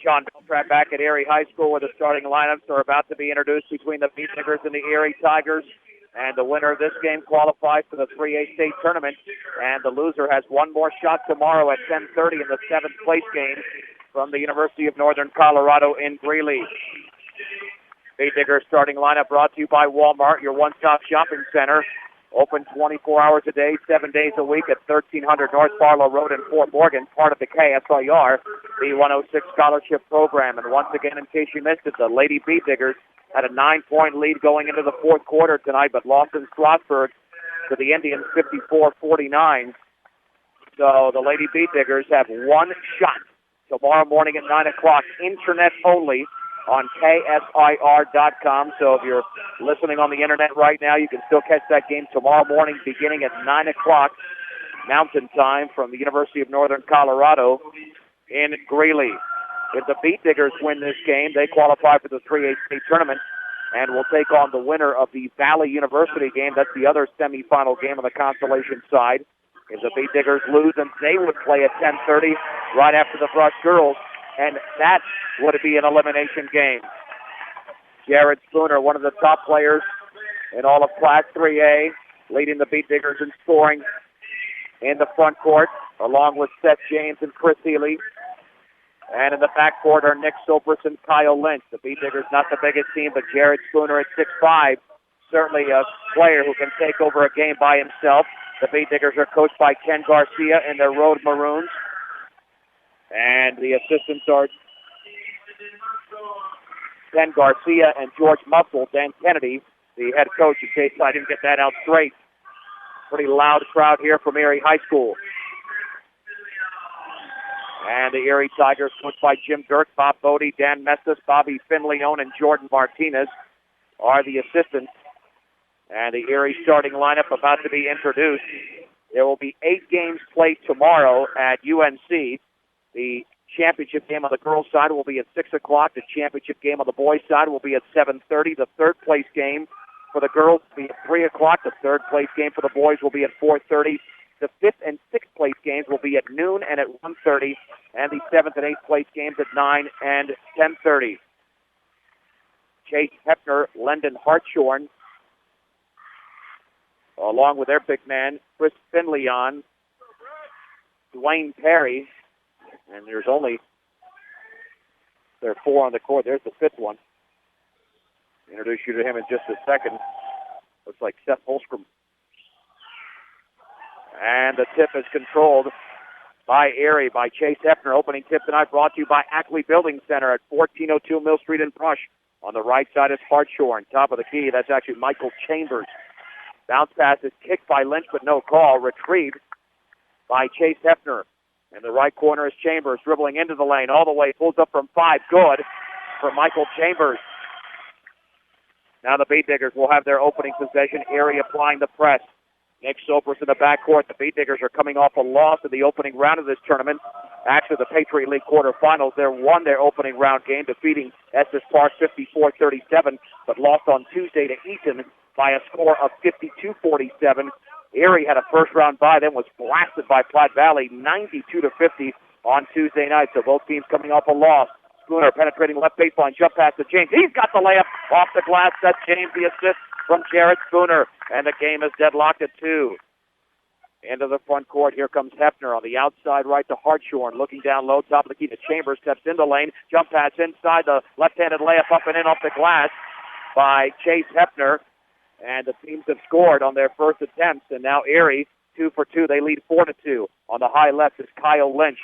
John Beltran back at Erie High School, where the starting lineups are about to be introduced between the Beat Diggers and the Erie Tigers. And the winner of this game qualifies for the 3A state tournament. And the loser has one more shot tomorrow at 10:30 in the 7th place game from the University of Northern Colorado in Greeley. Beat Diggers starting lineup brought to you by Walmart, your one-stop shopping center. Open 24 hours a day, 7 days a week at 1300 North Barlow Road in Fort Morgan, part of the KSIR, the 106 Scholarship Program. And once again, in case you missed it, the Lady Beat Diggers had a 9-point lead going into the fourth quarter tonight, but lost in Strasburg to the Indians 54-49. So the Lady Beat Diggers have one shot tomorrow morning at 9 o'clock, internet only, on KSIR.com. So if you're listening on the internet right now, you can still catch that game tomorrow morning beginning at 9 o'clock Mountain Time from the University of Northern Colorado in Greeley. If the Beat Diggers win this game, they qualify for the 3A state tournament and will take on the winner of the Valley University game. That's the other semifinal game on the consolation side. If the Beat Diggers lose, then they would play at 10:30 right after the Brush girls, and that would be an elimination game. Jared Spooner, one of the top players in all of Class 3A, leading the Beat Diggers in scoring in the front court, along with Seth James and Chris Healy. And in the backcourt are Nick Sopris and Kyle Lynch. The Beat Diggers not the biggest team, but Jared Spooner at 6'5", certainly a player who can take over a game by himself. The Beat Diggers are coached by Ken Garcia and their Road Maroons. And the assistants are Ken Garcia and George Muscle. Dan Kennedy, the head coach, in case I didn't get that out straight. Pretty loud crowd here from Erie High School. And the Erie Tigers, coached by Jim Dirk, Bob Bodie, Dan Mestis, Bobby Finleone, and Jordan Martinez, are the assistants. And the Erie starting lineup about to be introduced. There will be 8 games played tomorrow at UNC. The championship game on the girls' side will be at 6 o'clock. The championship game on the boys' side will be at 7:30. The third-place game for the girls will be at 3 o'clock. The third-place game for the boys will be at 4:30. The 5th and 6th place games will be at noon and at 1:30. And the 7th and 8th place games at 9 and 10:30. Chase Hepner, Lendon Hartshorn, along with their big man, Chris Finleon, Dwayne Perry, and there are 4 on the court. There's the 5th one. Introduce you to him in just a second. Looks like Seth Holstrom. And the tip is controlled by Erie, by Chase Hepner. Opening tip tonight brought to you by Ackley Building Center at 1402 Mill Street in Brush. On the right side is Hartshorn. Top of the key, that's actually Michael Chambers. Bounce pass is kicked by Lynch, but no call. Retrieved by Chase Hepner. In the right corner is Chambers, dribbling into the lane all the way. Pulls up from 5. Good for Michael Chambers. Now the Beat Diggers will have their opening possession. Erie applying the press. Nick Sopris in the backcourt. The Beat Diggers are coming off a loss in the opening round of this tournament. Actually, the Patriot League quarterfinals, they won their opening round game, defeating Estes Park 54-37, but lost on Tuesday to Eaton by a score of 52-47. Erie had a first-round bye, then was blasted by Platte Valley 92-50 on Tuesday night. So both teams coming off a loss. Spooner penetrating left baseline, jump pass to James. He's got the layup off the glass. That's James, the assist from Jared Spooner. And the game is deadlocked at 2. Into the front court, here comes Hepner on the outside right to Hartshorn. Looking down low, top of the key to Chambers. Steps in the lane, jump pass inside, the left-handed layup up and in off the glass by Chase Hepner. And the teams have scored on their first attempts. And now Erie, 2 for 2. They lead 4-2. On the high left is Kyle Lynch.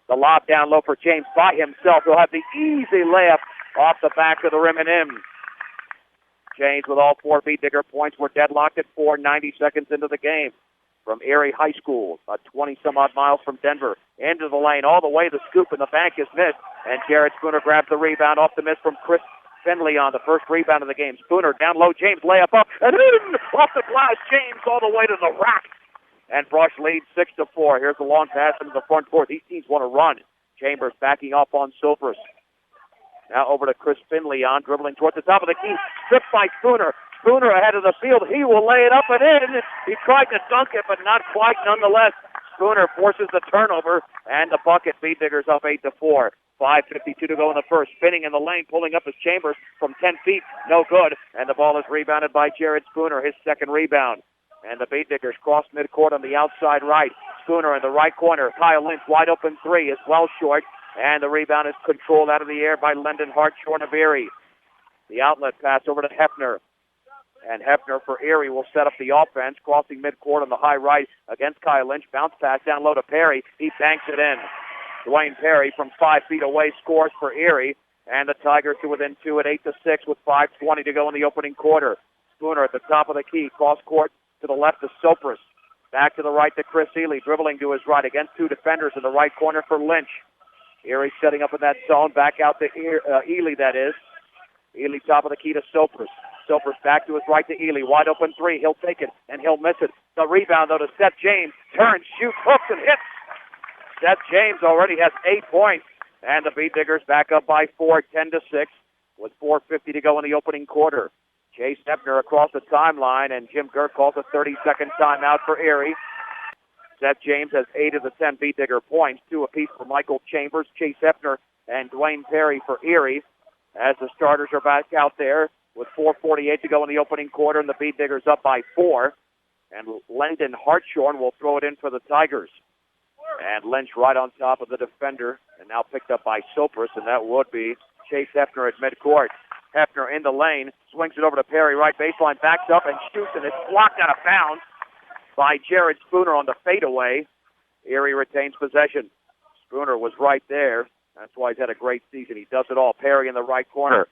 The lob down low for James by himself. He'll have the easy layup off the back of the rim and in. James with all 4 Beat Digger points. We're deadlocked at 4, 90 seconds into the game. From Erie High School, 20-some-odd miles from Denver. Into the lane, all the way. The scoop in the bank is missed. And Jared Spooner grabs the rebound off the miss from Chris Finley on the first rebound of the game. Spooner down low, James layup up, and in off the glass. James all the way to the rack. And Brush leads 6-4. Here's the long pass into the front court. These teams want to run. Chambers backing off on Sopris. Now over to Chris Finley on, dribbling towards the top of the key. Stripped by Spooner. Spooner ahead of the field. He will lay it up and in. He tried to dunk it, but not quite nonetheless. Spooner forces the turnover, and the bucket. Beat Diggers up 8-4. 5:52 to go in the first. Spinning in the lane, pulling up his Chambers from 10 feet. No good. And the ball is rebounded by Jared Spooner, his second rebound. And the Beat Diggers cross midcourt on the outside right. Spooner in the right corner. Kyle Lynch, wide open three, is well short. And the rebound is controlled out of the air by Lyndon Hartshorn of Erie. The outlet pass over to Hefner. And Hefner for Erie will set up the offense, crossing midcourt on the high right against Kyle Lynch. Bounce pass down low to Perry. He banks it in. Dwayne Perry from 5 feet away scores for Erie. And the Tigers to within 2 at 8-6 with 5:20 to go in the opening quarter. Spooner at the top of the key. Cross court to the left to Sopris. Back to the right to Chris Ely. Dribbling to his right against two defenders in the right corner for Lynch. Erie setting up in that zone. Back out to Ely, that is. Ely top of the key to Sopris. Sopris back to his right to Ely. Wide open three. He'll take it, and he'll miss it. The rebound, though, to Seth James. Turns, shoots, hooks, and hits. Seth James already has 8 points. And the Beat Diggers back up by 4, 10-6, with 4:50 to go in the opening quarter. Chase Hefner across the timeline, and Jim Gert calls a 30-second timeout for Erie. Seth James has 8 of the 10 Beat Digger points, 2 apiece for Michael Chambers, Chase Hefner, and Dwayne Perry for Erie. As the starters are back out there with 4:48 to go in the opening quarter, and the Beat Diggers up by 4. And Lyndon Hartshorn will throw it in for the Tigers. And Lynch right on top of the defender, and now picked up by Sopris, and that would be Chase Hefner at midcourt. Hefner in the lane, swings it over to Perry, right baseline, backs up and shoots, and it's blocked out of bounds by Jared Spooner on the fadeaway. Erie retains possession. Spooner was right there. That's why he's had a great season. He does it all. Perry in the right corner.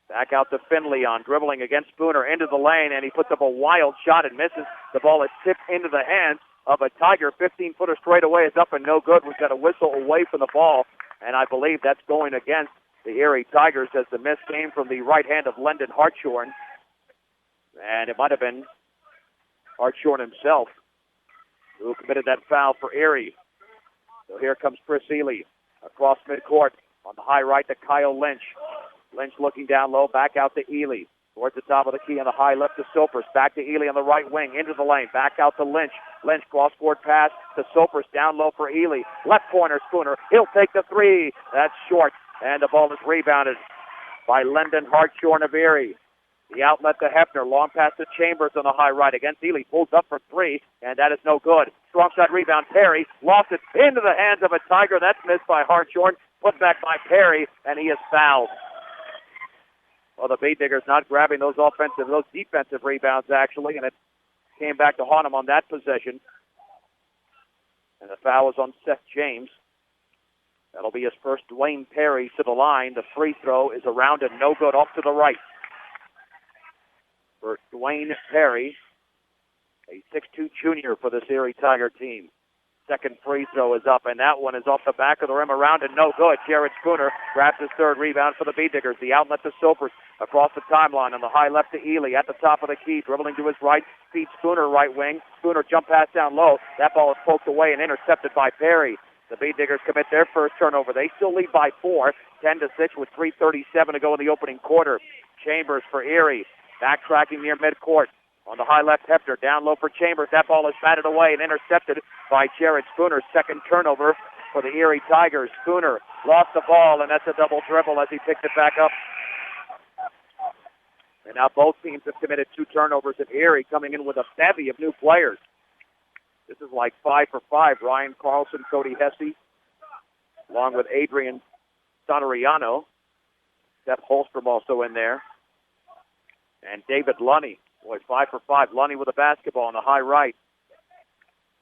Back out to Finley on dribbling against Spooner into the lane, and he puts up a wild shot and misses. The ball is tipped into the hands of a Tiger. 15-footer straight away is up and no good. We've got a whistle away from the ball, and I believe that's going against the Erie Tigers as the miss came from the right hand of Lyndon Hartshorn. And it might have been Hartshorn himself who committed that foul for Erie. So here comes Chris Ely across midcourt on the high right to Kyle Lynch. Lynch looking down low, back out to Ely. Towards the top of the key on the high left to Sopris. Back to Ely on the right wing, into the lane. Back out to Lynch. Lynch cross-court pass to Sopris, down low for Ely. Left corner, Spooner. He'll take the three. That's short, and the ball is rebounded by Lyndon Hartshorn of Erie. The outlet to Hefner. Long pass to Chambers on the high right against Ely. Pulls up for three, and that is no good. Strong side rebound. Perry lost it into the hands of a Tiger. That's missed by Hartshorn. Put back by Perry, and he is fouled. Well, the Beat Diggers not grabbing those defensive rebounds, actually, and it came back to haunt him on that possession. And the foul is on Seth James. That'll be his first. Dwayne Perry to the line. The free throw is around and no good, off to the right. For Dwayne Perry, a 6'2 junior for this Erie Tiger team. Second free throw is up, and that one is off the back of the rim around and no good. Jared Spooner grabs his third rebound for the Beat Diggers. The outlet to Sopris across the timeline on the high left to Ely at the top of the key, dribbling to his right, feeds Spooner right wing. Spooner jump pass down low. That ball is poked away and intercepted by Perry. The Beat Diggers commit their first turnover. They still lead by 4, 10-6 with 3:37 to go in the opening quarter. Chambers for Erie, backtracking near midcourt. On the high left, Hefner down low for Chambers. That ball is batted away and intercepted by Jared Spooner. Second turnover for the Erie Tigers. Spooner lost the ball, and that's a double dribble as he picked it back up. And now both teams have committed 2 turnovers at Erie, coming in with a bevy of new players. This is like 5 for 5. Ryan Carlson, Cody Hesse, along with Adrian Sonoriano. Seth Holstrom also in there. And David Lunny. Boy, 5 for 5. Lunny with a basketball on the high right.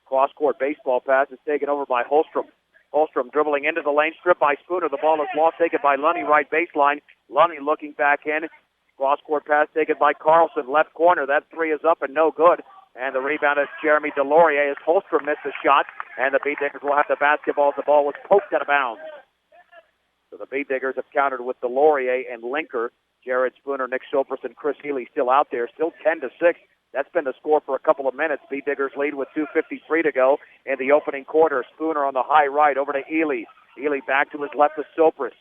Cross-court baseball pass is taken over by Holstrom. Holstrom dribbling into the lane, stripped by Spooner. The ball is lost, taken by Lunny, right baseline. Lunny looking back in. Cross-court pass taken by Carlson, left corner. That three is up and no good. And the rebound is Jeremy Delorier as Holstrom missed the shot. And the Beat Diggers will have the basketball as the ball was poked out of bounds. So the Beat Diggers have countered with Delorier and Linker. Jared Spooner, Nick Sopris, and Chris Healy still out there, still 10-6. That's been the score for a couple of minutes. Beat Diggers lead with 2:53 to go in the opening quarter. Spooner on the high right over to Ely. Ely back to his left to Sopris.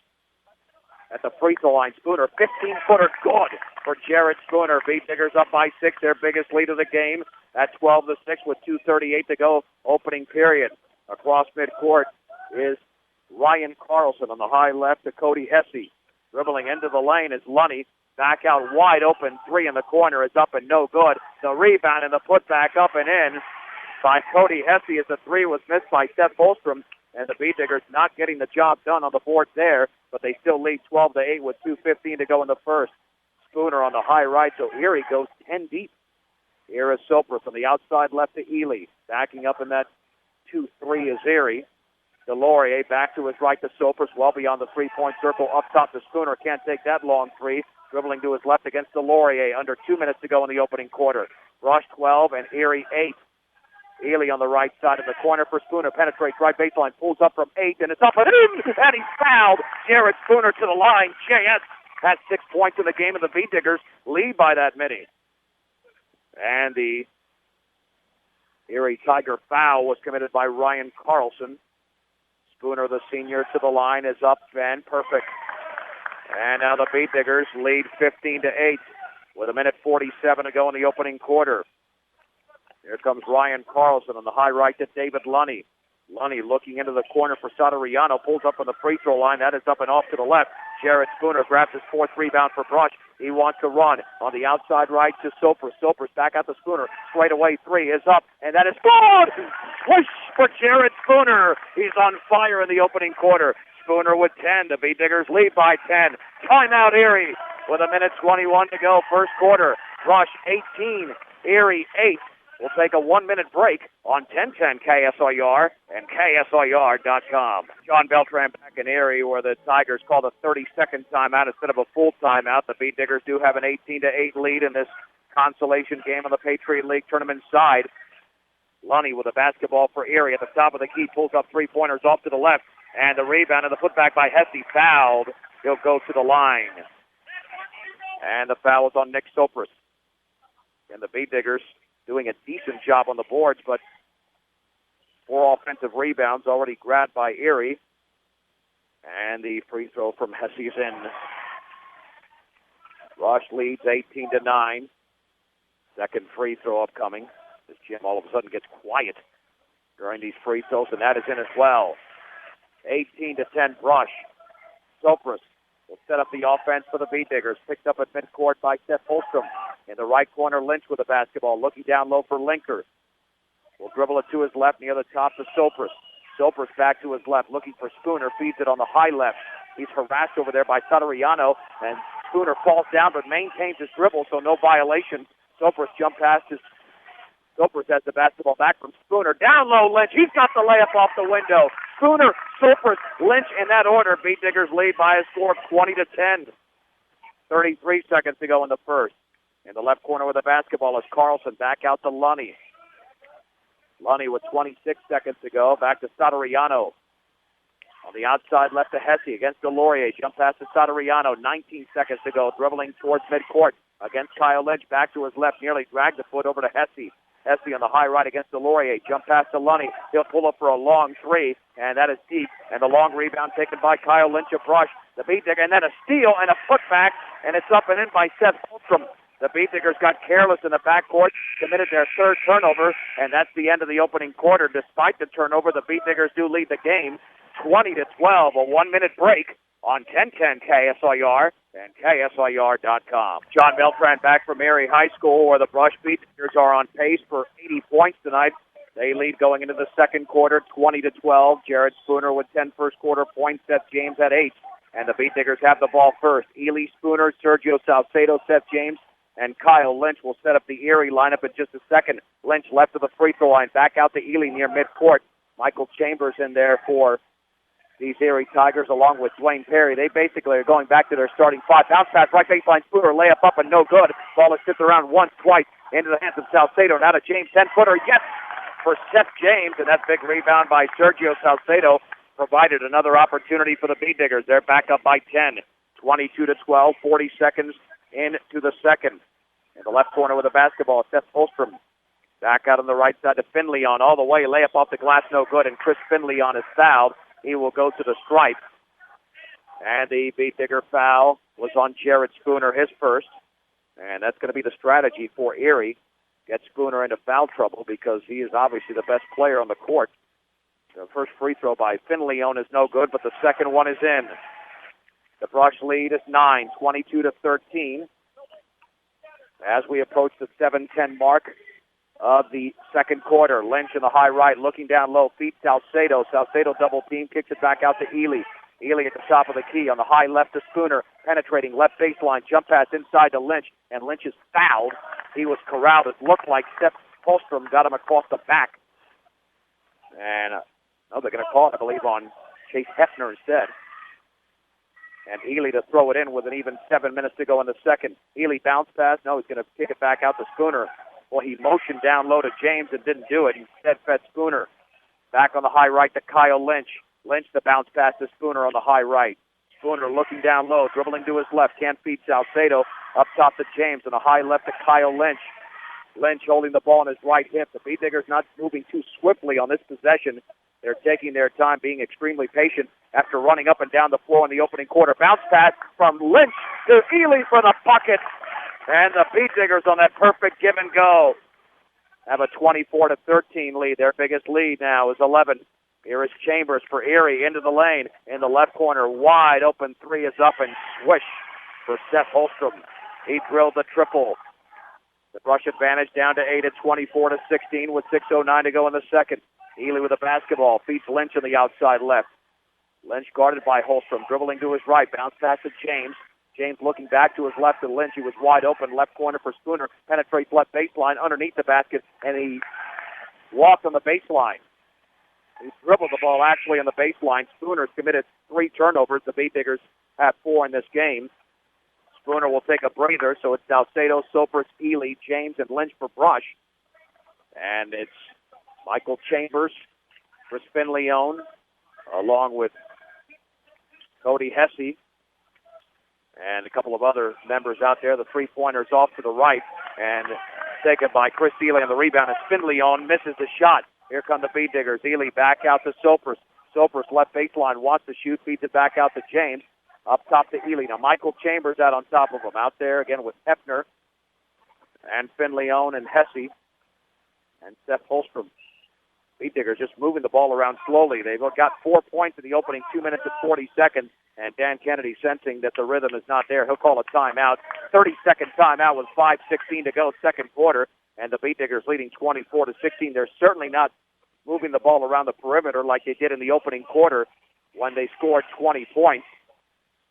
At the free throw line, Spooner, 15-footer good for Jared Spooner. Beat Diggers up by 6, their biggest lead of the game. at 12-6 with 2:38 to go, opening period. Across midcourt is Ryan Carlson on the high left to Cody Hesse. Dribbling into the lane is Lunny. Back out wide open. Three in the corner is up and no good. The rebound and the putback up and in by Cody Hesse as the three was missed by Seth Holstrom. And the Bee-Diggers not getting the job done on the board there, but they still lead 12-8 with 2:15 to go in the first. Spooner on the high right, so Erie goes 10 deep. Here is Sopris on the outside left to Ely. Backing up in that 2-3 is Erie. Delorier back to his right to Sopris, well beyond the three-point circle. Up top to Spooner, can't take that long three. Dribbling to his left against Delorier. Under 2 minutes to go in the opening quarter. Rush 12 and Erie 8. Ely on the right side of the corner for Spooner. Penetrates right baseline, pulls up from 8, and it's up and in, and he's fouled. Jared Spooner to the line. JS has 6 points in the game, and the Bee-Diggers lead by that many. And the Erie Tiger foul was committed by Ryan Carlson. Spooner, the senior, to the line is up and perfect. And now the Bee-Diggers lead 15-8 with 1:47 to go in the opening quarter. Here comes Ryan Carlson on the high right to David Lunny. Lunny looking into the corner for Satariano, pulls up on the free throw line. That is up and off to the left. Jared Spooner grabs his fourth rebound for Brush. He wants to run on the outside right to Sopris. Sopris back out to Spooner. Straight away three is up, and that is good! Push for Jared Spooner. He's on fire in the opening quarter. Spooner with 10. The Bee-Diggers lead by 10. Timeout Erie with 1:21 to go, first quarter. Brush 18, Erie 8. We'll take a 1-minute break on 1010 KSIR and KSIR.com. John Beltran back in Erie where the Tigers called a 30-second timeout instead of a full timeout. The Bee-Diggers do have an 18-8 lead in this consolation game on the Patriot League tournament side. Lunny with a basketball for Erie at the top of the key, pulls up three-pointers off to the left, and the rebound and the putback by Hesse fouled. He'll go to the line. And the foul is on Nick Sopris. And the Bee-Diggers doing a decent job on the boards, but 4 offensive rebounds already grabbed by Erie. And the free throw from Hesse is in. Rush leads 18-9. Second free throw upcoming. This Jim all of a sudden gets quiet during these free throws, and that is in as well. 18-10 Brush. Sopris will set up the offense for the Bee-Diggers. Picked up at midcourt by Seth Holstrom. In the right corner, Lynch with the basketball. Looking down low for Linker. Will dribble it to his left near the top to Sopris. Sopris back to his left, looking for Spooner. Feeds it on the high left. He's harassed over there by Satariano. And Spooner falls down but maintains his dribble, so no violation. Sopris jump past his... Sopris has the basketball back from Spooner. Down low, Lynch. He's got the layup off the window. Spooner, Sopris, Lynch in that order. Bee-Diggers lead by a score of 20-10. 33 seconds to go in the first. In the left corner with the basketball is Carlson. Back out to Lunny. Lunny with 26 seconds to go. Back to Satariano. On the outside left to Hesse against Delorier. Jump pass to Satariano. 19 seconds to go. Dribbling towards midcourt against Kyle Lynch. Back to his left. Nearly dragged the foot over to Hesse. Hesse on the high right against Delorier. Jump pass to Lunny. He'll pull up for a long three, and that is deep. And the long rebound taken by Kyle Lynch of Brush. The Bee-Digger, and then a steal and a putback, and it's up and in by Seth Holstrom. The Bee-Diggers got careless in the backcourt, committed their third turnover, and that's the end of the opening quarter. Despite the turnover, the Bee-Diggers do lead the game 20-12, a 1-minute break on 1010 KSIR and KSIR.com. John Beltran back from Erie High School, where the Brush Bee-Diggers are on pace for 80 points tonight. They lead going into the second quarter, 20-12. Jared Spooner with 10 first quarter points. Seth James at 8. And the Bee-Diggers have the ball first. Ely Spooner, Sergio Salcedo, Seth James, and Kyle Lynch will set up the Erie lineup in just a second. Lynch left of the free throw line, back out to Ely near midcourt. Michael Chambers in there for these Erie Tigers, along with Dwayne Perry. They basically are going back to their starting five. Bounce pass, right baseline, Spooner, layup up and no good. Ball is tipped around once, twice, into the hands of Salcedo. Now to James, 10-footer, yes, for Seth James, and that big rebound by Sergio Salcedo provided another opportunity for the Bee-Diggers. They're back up by 10, 22-12, 40 seconds into the second. In the left corner with the basketball, Seth Holstrom. Back out on the right side to Finley on all the way. Layup off the glass, no good, and Chris Finley on is fouled. He will go to the stripe. And the Bee-Digger foul was on Jared Spooner, his first. And that's going to be the strategy for Erie. get Spooner into foul trouble because he is obviously the best player on the court. The first free throw by Finleon is no good, but the second one is in. The Brush lead is 9, 22-13. As we approach the 7:10 mark of the second quarter, Lynch in the high right, looking down low, feeds Salcedo. Salcedo double team, kicks it back out to Elie. Elie at the top of the key on the high left to Spooner, penetrating left baseline, jump pass inside to Lynch, and Lynch is fouled. He was corralled. It looked like Steph Holstrom got him across the back. And they're going to call it, I believe, on Chase Hefner instead. And Elie to throw it in with an even 7 minutes to go in the second. Elie bounce pass. No, he's going to kick it back out to Spooner. Well, he motioned down low to James and didn't do it. Instead fed Spooner. Back on the high right to Kyle Lynch. Lynch the bounce pass to Spooner on the high right. Spooner looking down low, dribbling to his left. Can't feed Salcedo. Up top to James on the high left to Kyle Lynch. Lynch holding the ball on his right hip. The Beatdiggers not moving too swiftly on this possession. They're taking their time, being extremely patient after running up and down the floor in the opening quarter. Bounce pass from Lynch to Elie for the bucket. And the Beatdiggers on that perfect give and go have a 24-13 lead. Their biggest lead now is 11. Here is Chambers for Erie into the lane. In the left corner, wide open three is up and swish for Seth Holstrom. He drilled the triple. The Brush advantage down to 8 at 24-16 with 6:09 to go in the second. Elie with the basketball, feeds Lynch on the outside left. Lynch guarded by Holstrom, dribbling to his right, bounce pass to James. James looking back to his left to Lynch. He was wide open, left corner for Spooner, penetrates left baseline underneath the basket, and he walked on the baseline. He dribbled the ball actually on the baseline. Spooner's committed 3 turnovers. The Beatdiggers have 4 in this game. Spooner will take a breather, so it's Salcedo, Sopers, Elie, James, and Lynch for Brush. And it's Michael Chambers, Chris Finleon, along with Cody Hesse, and a couple of other members out there. The three-pointers off to the right, and taken by Chris Elie on the rebound. As Finleon misses the shot. Here come the Beatdiggers. Elie back out to Sopers. Sopers left baseline, wants to shoot, feeds it back out to James. Up top to Elie. Now Michael Chambers out on top of him. Out there again with Hefner and Finleon and Hesse and Seth Holstrom. Beatdiggers just moving the ball around slowly. They've got 4 points in the opening 2 minutes and 40 seconds, and Dan Kennedy sensing that the rhythm is not there. He'll call a timeout. 30-second timeout with 5:16 to go, second quarter, and the Beatdiggers leading 24-16. They're certainly not moving the ball around the perimeter like they did in the opening quarter when they scored 20 points.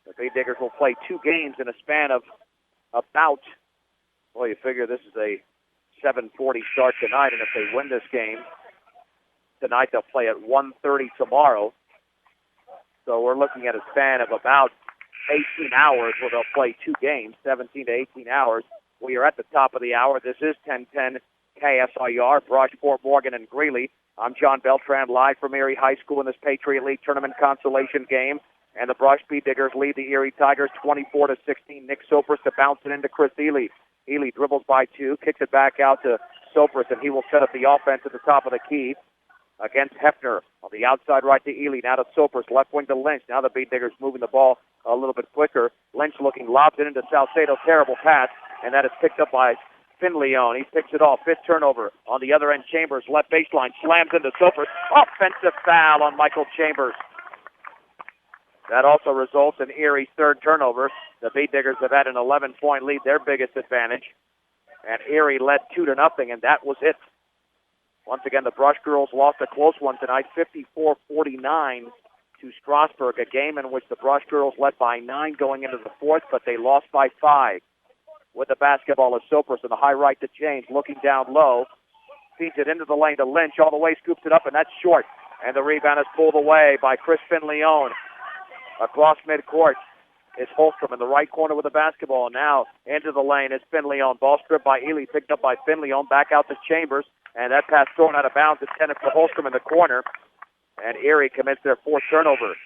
The Beatdiggers will play 2 games in a span of about, well, you figure this is a 7:40 start tonight, and if they win this game tonight, they'll play at 1:30 tomorrow. So we're looking at a span of about 18 hours where they'll play 2 games, 17 to 18 hours. We are at the top of the hour. This is 1010 KSIR, Brush, Fort Morgan, and Greeley. I'm John Beltran, live from Erie High School in this Patriot League tournament consolation game. And the Brush Beatdiggers lead the Erie Tigers 24-16. Nick Sopers to bounce it into Chris Elie. Elie dribbles by 2, kicks it back out to Sopers, and he will set up the offense at the top of the key against Hefner. On the outside right to Elie, now to Sopers, left wing to Lynch. Now the Beatdiggers moving the ball a little bit quicker. Lynch looking, lobs it into Salcedo, terrible pass, and that is picked up by Finleon. He picks it off, 5th turnover. On the other end, Chambers, left baseline, slams into Sopers. Offensive foul on Michael Chambers. That also results in Erie's 3rd turnover. The Beatdiggers have had an 11-point lead, their biggest advantage. And Erie led 2-0, and that was it. Once again, the Brush girls lost a close one tonight, 54-49 to Strasburg, a game in which the Brush girls led by 9 going into the 4th, but they lost by 5. With the basketball is Sopers on the high right to James, looking down low, feeds it into the lane to Lynch, all the way, scoops it up, and that's short. And the rebound is pulled away by Chris Finleon. Across midcourt is Holstrom in the right corner with the basketball. Now into the lane is Finleon. Ball stripped by Elie, picked up by Finleon, back out to Chambers, and that pass thrown out of bounds, intended for Holstrom in the corner. And Erie commits their 4th turnover.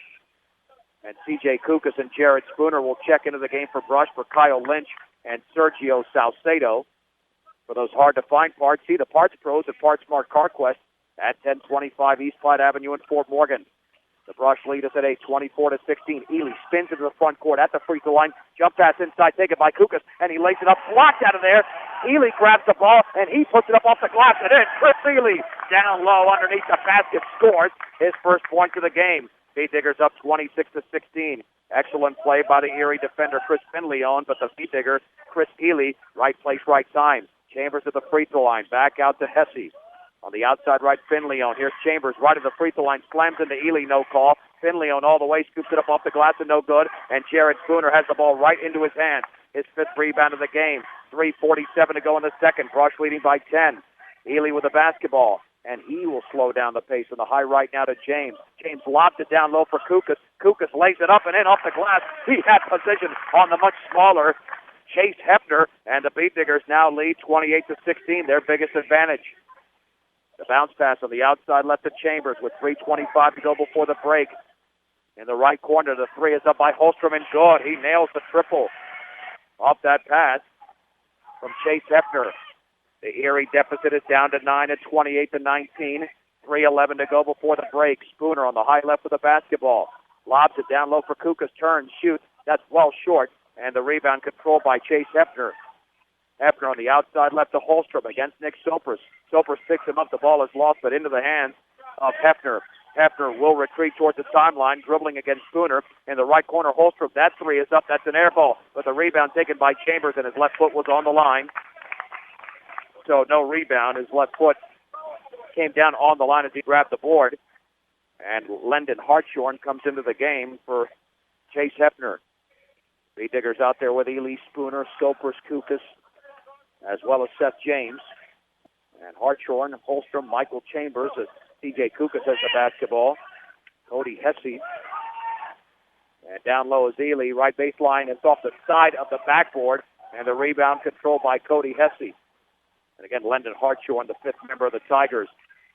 And C.J. Kukas and Jared Spooner will check into the game for Brush for Kyle Lynch and Sergio Salcedo. For those hard-to-find parts, see the Parts Pros at Parts Mart CarQuest at 1025 East Platte Avenue in Fort Morgan. The Brush lead is at 8, 24-16. Erie spins into the front court at the free throw line. Jump pass inside, taken by Kukas, and he lays it up, blocked out of there. Erie grabs the ball, and he puts it up off the glass, and in. Chris Erie down low underneath the basket, scores his first point of the game. Beat Diggers up 26-16. Excellent play by the Erie defender, Chris Finleon, but the Beat Digger, Chris Erie, right place, right time. Chambers at the free throw line, back out to Hesse. On the outside right, Finleon. Here's Chambers right at the free throw line, slams into Erie, no call. Finleon all the way, scoops it up off the glass and no good. And Jared Spooner has the ball right into his hands. His fifth rebound of the game. 3:47 to go in the second. Brush leading by 10. Erie with the basketball. And he will slow down the pace on the high right now to James. James lobs it down low for Kukas. Kukas lays it up and in off the glass. He had position on the much smaller Chase Hefner. And the Beat Diggers now lead 28-16, their biggest advantage. The bounce pass on the outside left to Chambers with 3:25 to go before the break. In the right corner, the three is up by Holstrom and good. He nails the triple off that pass from Chase Hefner. The Erie deficit is down to 9 at 28-19. 3:11 to go before the break. Spooner on the high left with the basketball. Lobs it down low for Kukas. Turns, shoots. That's well short. And the rebound controlled by Chase Hefner. Hefner on the outside left to Holstrom against Nick Sopers. Sopers picks him up. The ball is lost, but into the hands of Hefner. Hefner will retreat towards the timeline, dribbling against Spooner. In the right corner, Holstrom. That three is up. That's an air ball. But the rebound taken by Chambers, and his left foot was on the line. So no rebound. His left foot came down on the line as he grabbed the board. And Lendon Hartshorn comes into the game for Chase Hefner. Beat Diggers out there with Elie Spooner, Sopers, Kukas, as well as Seth James. And Hartshorn, Holstrom, Michael Chambers, as C.J. Kukas has the basketball. Cody Hesse. And down low is Elie. Right baseline. It's off the side of the backboard. And the rebound controlled by Cody Hesse. And again, Lendon Hartshorn, the fifth member of the Tigers.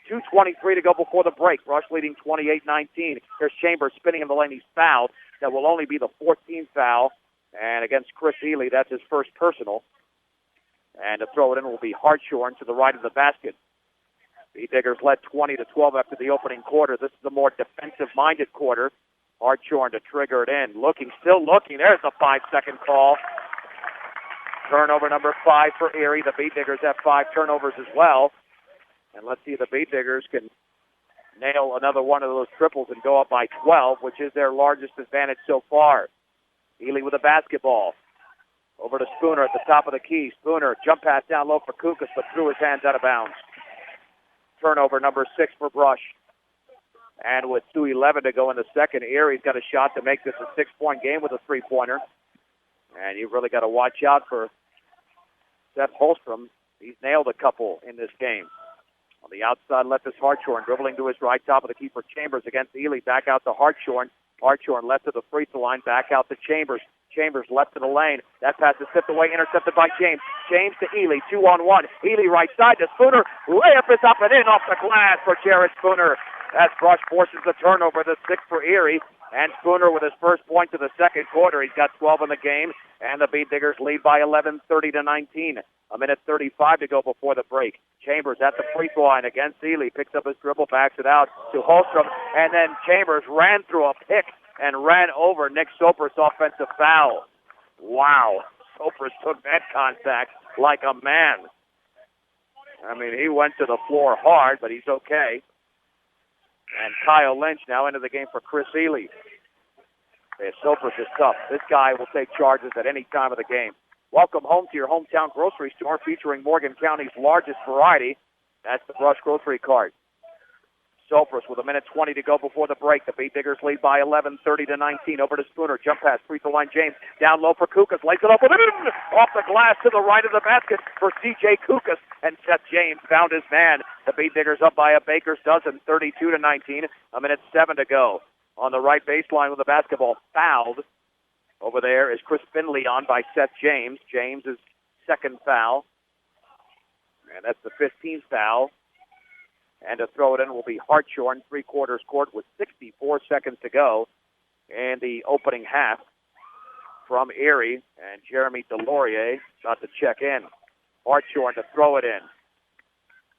2:23 to go before the break. Rush leading 28-19. Here's Chambers spinning in the lane. He's fouled. That will only be the 14th foul. And against Chris Elie, that's his first personal. And to throw it in will be Hartshorn to the right of the basket. The Diggers led 20-12 after the opening quarter. This is a more defensive-minded quarter. Hartshorn to trigger it in. Still looking. There's a 5-second call. Turnover number 5 for Erie. The Beat Diggers have 5 turnovers as well. And let's see if the Beat Diggers can nail another one of those triples and go up by 12, which is their largest advantage so far. Elie with the basketball. Over to Spooner at the top of the key. Spooner, jump pass down low for Kukas, but threw his hands out of bounds. Turnover number 6 for Brush. And with 2:11 to go in the second, Erie's got a shot to make this a 6-point game with a 3-pointer. And you've really got to watch out for Seth Holstrom. He's nailed a couple in this game. On the outside left is Hartshorn, dribbling to his right, top of the key for Chambers against Elie. Back out to Hartshorn. Hartshorn left to the free throw line, back out to Chambers. Chambers left to the lane. That pass is tipped away, intercepted by James. James to Elie, 2-on-1. Elie right side to Spooner. Layup is up and in off the glass for Jared Spooner. As Brush forces the turnover, the 6 for Erie. And Spooner with his first point of the second quarter. He's got 12 in the game. And the Beat Diggers lead by 11, 30-19. 1:35 to go before the break. Chambers at the free throw line against Elie. Picks up his dribble, backs it out to Holstrom. And then Chambers ran through a pick and ran over Nick Sopers' offensive foul. Wow. Sopers took that contact like a man. I mean, he went to the floor hard, but he's okay. And Kyle Lynch now into the game for Chris Elie. Sopers is tough. This guy will take charges at any time of the game. Welcome home to your hometown grocery store featuring Morgan County's largest variety. That's the Brush Grocery Cart. Sopers with 1:20 to go before the break. The Beat Diggers lead by 11, 30-19. Over to Spooner. Jump pass. Free throw line. James down low for Kukas. Lays it up with it. Off the glass to the right of the basket for C.J. Kukas. And Seth James found his man. The Beat Diggers up by a baker's dozen, 32-19. 1:07 to go. On the right baseline with the basketball. Fouled. Over there is Chris Finley on by Seth James. James' second foul. And that's the 15th foul. And to throw it in will be Hartshorn, 3/4 court with 64 seconds to go in the opening half from Erie. And Jeremy Delorier about to check in. Hartshorn to throw it in.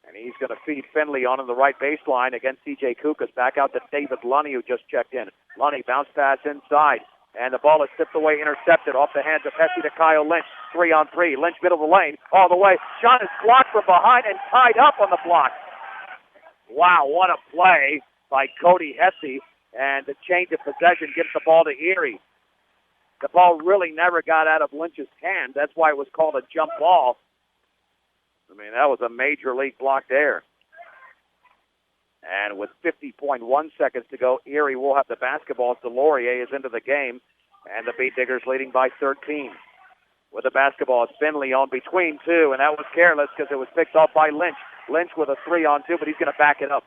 And he's going to feed Finley on the right baseline against C.J. Kukas. Back out to David Lunny, who just checked in. Lunny bounce pass inside. And the ball is tipped away, intercepted off the hands of Hesse to Kyle Lynch. 3-on-3. Lynch middle of the lane, all the way. Shot is blocked from behind and tied up on the block. Wow, what a play by Cody Hesse. And the change of possession gives the ball to Erie. The ball really never got out of Lynch's hand. That's why it was called a jump ball. I mean, that was a major league block there. And with 50.1 seconds to go, Erie will have the basketball as Delorier is into the game. And the Beat Diggers leading by 13. With the basketball, it's Finley on between two, and that was careless because it was picked off by Lynch. Lynch with a 3-on-2, but he's going to back it up.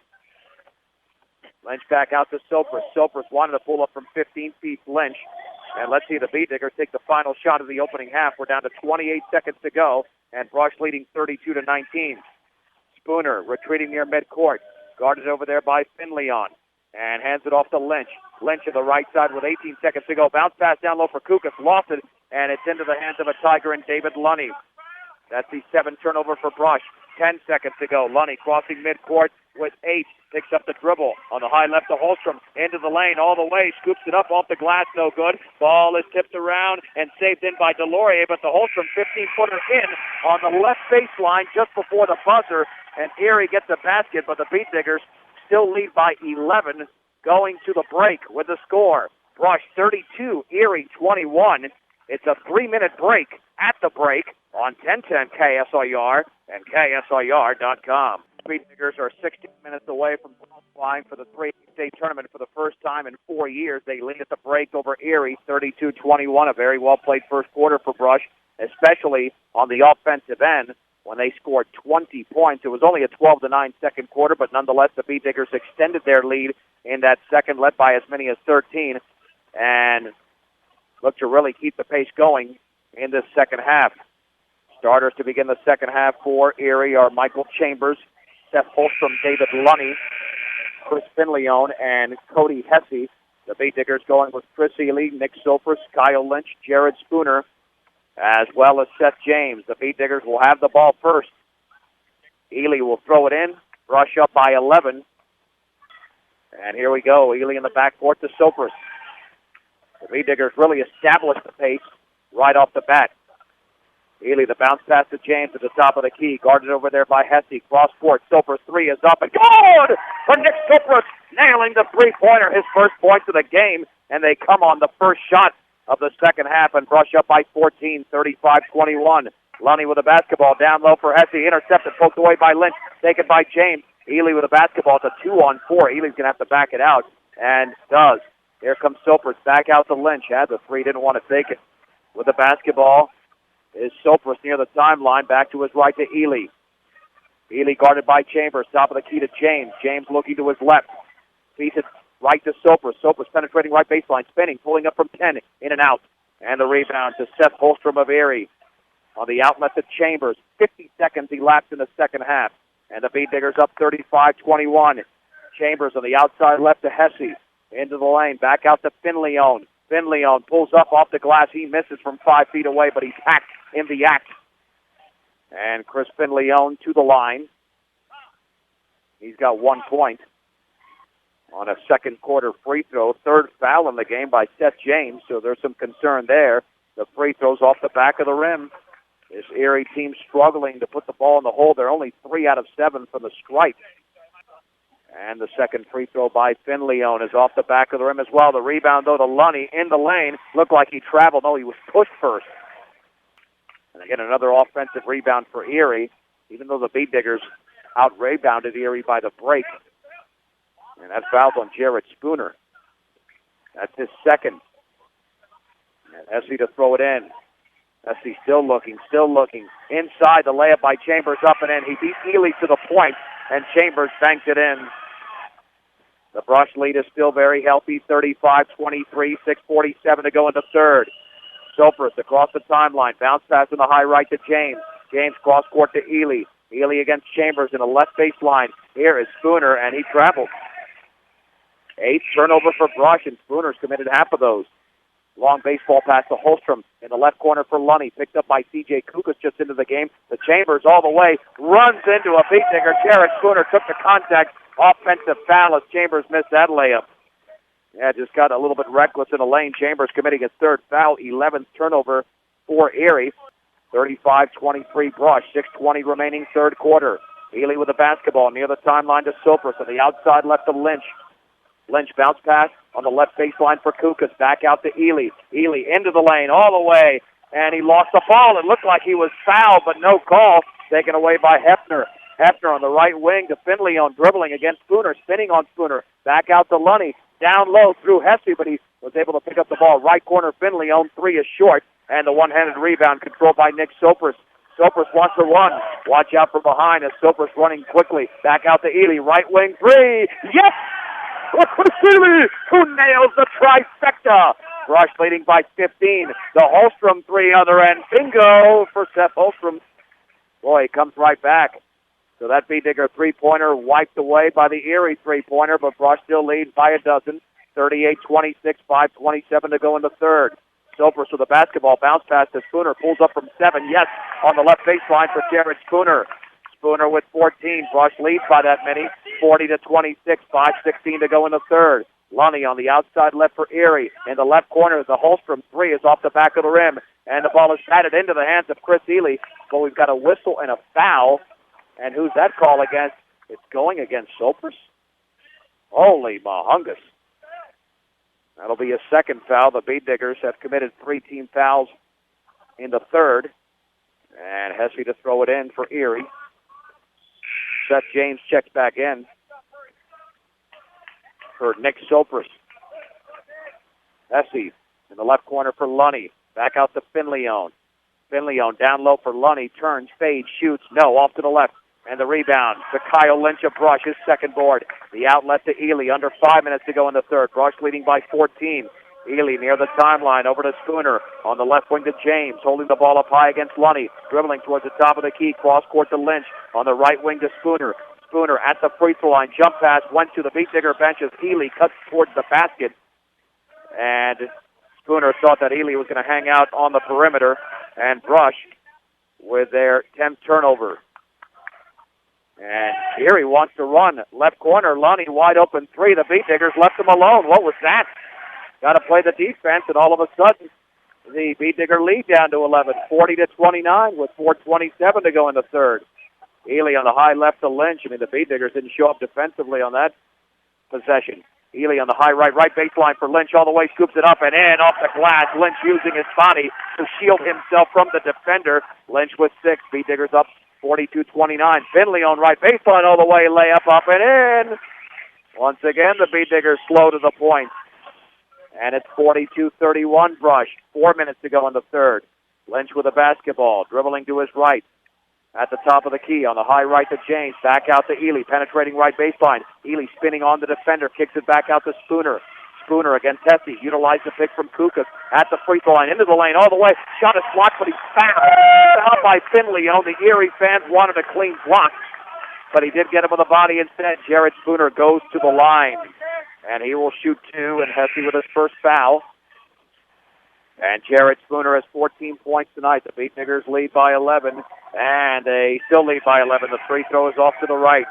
Lynch back out to Sopris. Sopris wanted to pull up from 15 feet. Lynch. And let's see the Beat Diggers take the final shot of the opening half. We're down to 28 seconds to go, and Brush leading 32-19. Spooner retreating near midcourt. Guarded over there by Finleon. And hands it off to Lynch. Lynch to the right side with 18 seconds to go. Bounce pass down low for Kukas. Lost it, and it's into the hands of a Tiger and David Lunny. That's the 7th turnover for Brush. 10 seconds to go. Lunny crossing midcourt with 8. Picks up the dribble on the high left to Holstrom. Into the lane all the way. Scoops it up off the glass. No good. Ball is tipped around and saved in by Delorier, but the Holstrom 15-footer in on the left baseline just before the buzzer. And Erie gets a basket, but the Beat Diggers still lead by 11 going to the break with the score. Brush 32, Erie 21. It's a 3-minute break at the break on 1010 KSIR and KSIR.com. Beat Diggers are 16 minutes away from qualifying for the 3A tournament for the first time in 4 years. They lead at the break over Erie 32-21. A very well-played first quarter for Brush, especially on the offensive end when they scored 20 points. It was only a 12-9 second quarter, but nonetheless, the Beat Diggers extended their lead in that second, led by as many as 13, and look to really keep the pace going in this second half. Starters to begin the second half for Erie are Michael Chambers, Seth Holstrom, David Lunny, Chris Finleon, and Cody Hesse. The Beat Diggers going with Chris Ely, Nick Sopris, Kyle Lynch, Jared Spooner, as well as Seth James. The Beat Diggers will have the ball first. Ely will throw it in, Brush up by 11. And here we go. Ely in the backcourt to Sopris. The Beat Diggers really established the pace right off the bat. Ely, the bounce pass to James at the top of the key. Guarded over there by Hesse. Cross court. Sopris 3 is up and good for Nick Sopris, nailing the three-pointer, his first points of the game. And they come on the first shot of the second half and Brush up by 14, 35-21. Lunny with the basketball down low for Hesse. Intercepted, poked away by Lynch. Taken by James. Ely with the basketball. It's a 2-on-4. Ely's going to have to back it out, and does. Here comes Sopris back out to Lynch. Had the three, didn't want to take it. With the basketball is Sopris near the timeline. Back to his right to Ely. Ely guarded by Chambers. Top of the key to James. James looking to his left. Feeds it right to Sopris. Sopris penetrating right baseline. Spinning. Pulling up from 10. In and out. And the rebound to Seth Holstrom of Erie. On the outlet to Chambers. 50 seconds elapsed in the second half. And the Beat Diggers up 35-21. Chambers on the outside left to Hesse. Into the lane. Back out to Finleon. Finleon pulls up off the glass. He misses from 5 feet away, but he's hacked in the act. And Chris Finleon to the line. He's got 1 point on a second quarter free throw. Third foul in the game by Seth James, so there's some concern there. The free throws off the back of the rim. This Erie team struggling to put the ball in the hole. They're only 3 out of 7 from the stripe. And the second free throw by Finleon is off the back of the rim as well. The rebound, though, to Lunny in the lane. Looked like he traveled. No, he was pushed first. And again, another offensive rebound for Erie, even though the Beat Diggers out-rebounded Erie by the break. And that foul's on Jared Spooner. That's his second. And Hesse to throw it in. Hesse still looking. Inside, the layup by Chambers up and in. He beat Ely to the point, and Chambers banked it in. The Brush lead is still very healthy, 35-23, 6:47 to go in the third. Sopris across the timeline. Bounce pass in the high right to James. James cross court to Ely. Ely against Chambers in the left baseline. Here is Spooner, and he traveled. 8th turnover for Brush, and Spooner's committed half of those. Long baseball pass to Holstrom in the left corner for Lunny. Picked up by C.J. Kukas just into the game. The Chambers all the way. Runs into a beat digger. Jared Spooner took the contact. Offensive foul as Chambers missed that layup. Yeah, just got a little bit reckless in the lane. Chambers committing his third foul. 11th turnover for Erie. 35-23 Brush. 6:20 remaining third quarter. Ely with the basketball near the timeline to Sopris on the outside left of Lynch. Lynch bounce pass on the left baseline for Kukas. Back out to Ely. Ely into the lane all the way, and he lost the ball. It looked like he was fouled, but no call. Taken away by Hefner. Hefner on the right wing to Finley on dribbling against Spooner. Spinning on Spooner. Back out to Lunny. Down low through Hesse, but he was able to pick up the ball. Right corner, Finley on three is short, and the one-handed rebound controlled by Nick Sopris. Sopris wants to run. Watch out from behind as Sopris running quickly. Back out to Ely. Right wing three. Yes! Ely, who nails the trifecta. Brush leading by 15. The Holstrom three other end. Bingo for Seth Holstrom. Boy, he comes right back. So that B-Digger three-pointer wiped away by the Erie three-pointer, but Brush still leads by a dozen. 38-26, 5:27 to go in the third. Sopris with the basketball. Bounce pass to Spooner. Pulls up from 7. Yes, on the left baseline for Jared Spooner. Spooner with 14. Brush leads by that many. 40-26, 5:16 to go in the third. Lunny on the outside left for Erie. In the left corner, the Holstrom three is off the back of the rim. And the ball is batted into the hands of Chris Ely. But we've got a whistle and a foul. And who's that call against? It's going against Sopris? Holy mahungus. That'll be a second foul. The B-Diggers have committed 3 team fouls in the third. And Hesse to throw it in for Erie. Seth James checks back in for Nick Sopris. Hesse in the left corner for Lunny. Back out to Finleon. Finleon down low for Lunny. Turns, fades, shoots. No, off to the left. And the rebound to Kyle Lynch of Brush, his second board. The outlet to Ely. Under 5 minutes to go in the third. Brush leading by 14. Ely near the timeline, over to Spooner. On the left wing to James, holding the ball up high against Lunny. Dribbling towards the top of the key, cross court to Lynch. On the right wing to Spooner. Spooner at the free throw line, jump pass, went to the Beat-Digger bench as Ely cuts towards the basket. And Spooner thought that Ely was going to hang out on the perimeter. And Brush with their 10th turnover. And Erie wants to run. Left corner, Lunny, wide open three. The Beat-Diggers left him alone. What was that? Got to play the defense, and all of a sudden, the Beat-Digger lead down to 11, 40-29 with 4:27 to go in the third. Ely on the high left to Lynch. I mean, the Beat-Diggers didn't show up defensively on that possession. Ely on the high right baseline for Lynch all the way, scoops it up and in off the glass. Lynch using his body to shield himself from the defender. Lynch with 6. Beat-Diggers up 42-29. Finley on right baseline all the way, layup up and in. Once again, the Beat-Diggers slow to the point. And it's 42-31 Brush. 4 minutes to go in the third. Lynch with the basketball, dribbling to his right. At the top of the key, on the high right to James. Back out to Ely, penetrating right baseline. Ely spinning on the defender, kicks it back out to Spooner. Spooner against Hesse, utilized the pick from Kukas. At the free throw line, into the lane, all the way. Shot is blocked, but he's fouled. Fouled by Finley. The Erie fans wanted a clean block, but he did get him with the body instead. Jared Spooner goes to the line, and he will shoot 2, and Hesse with his first foul. And Jared Spooner has 14 points tonight. The Beat-Diggers lead by 11, and they still lead by 11. The free throw is off to the right.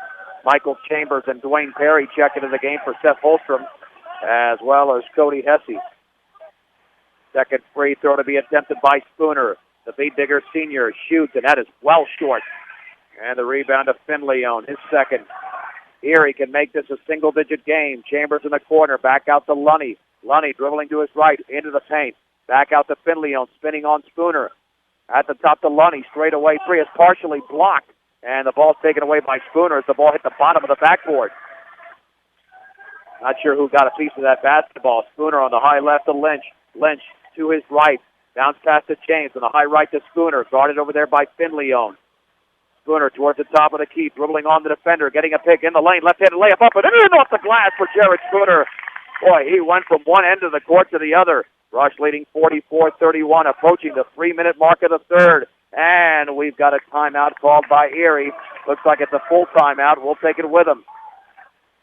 Michael Chambers and Dwayne Perry check into the game for Seth Holstrom, as well as Cody Hesse. Second free throw to be attempted by Spooner. The Beat-Digger senior shoots, and that is well short. And the rebound to Finley on his second. Erie can make this a single-digit game. Chambers in the corner, back out to Lunny. Lunny dribbling to his right, into the paint. Back out to Finley on, spinning on Spooner. At the top to Lunny, straight away three is partially blocked. And the ball's taken away by Spooner as the ball hit the bottom of the backboard. Not sure who got a piece of that basketball. Spooner on the high left to Lynch. Lynch to his right. Bounce pass to James on the high right to Spooner. Guarded over there by Finleon. Spooner towards the top of the key, dribbling on the defender, getting a pick in the lane. Left-handed layup up and in off the glass for Jared Spooner. Boy, he went from one end of the court to the other. Rush leading 44-31, approaching the 3-minute mark of the third. And we've got a timeout called by Erie. Looks like it's a full timeout. We'll take it with them.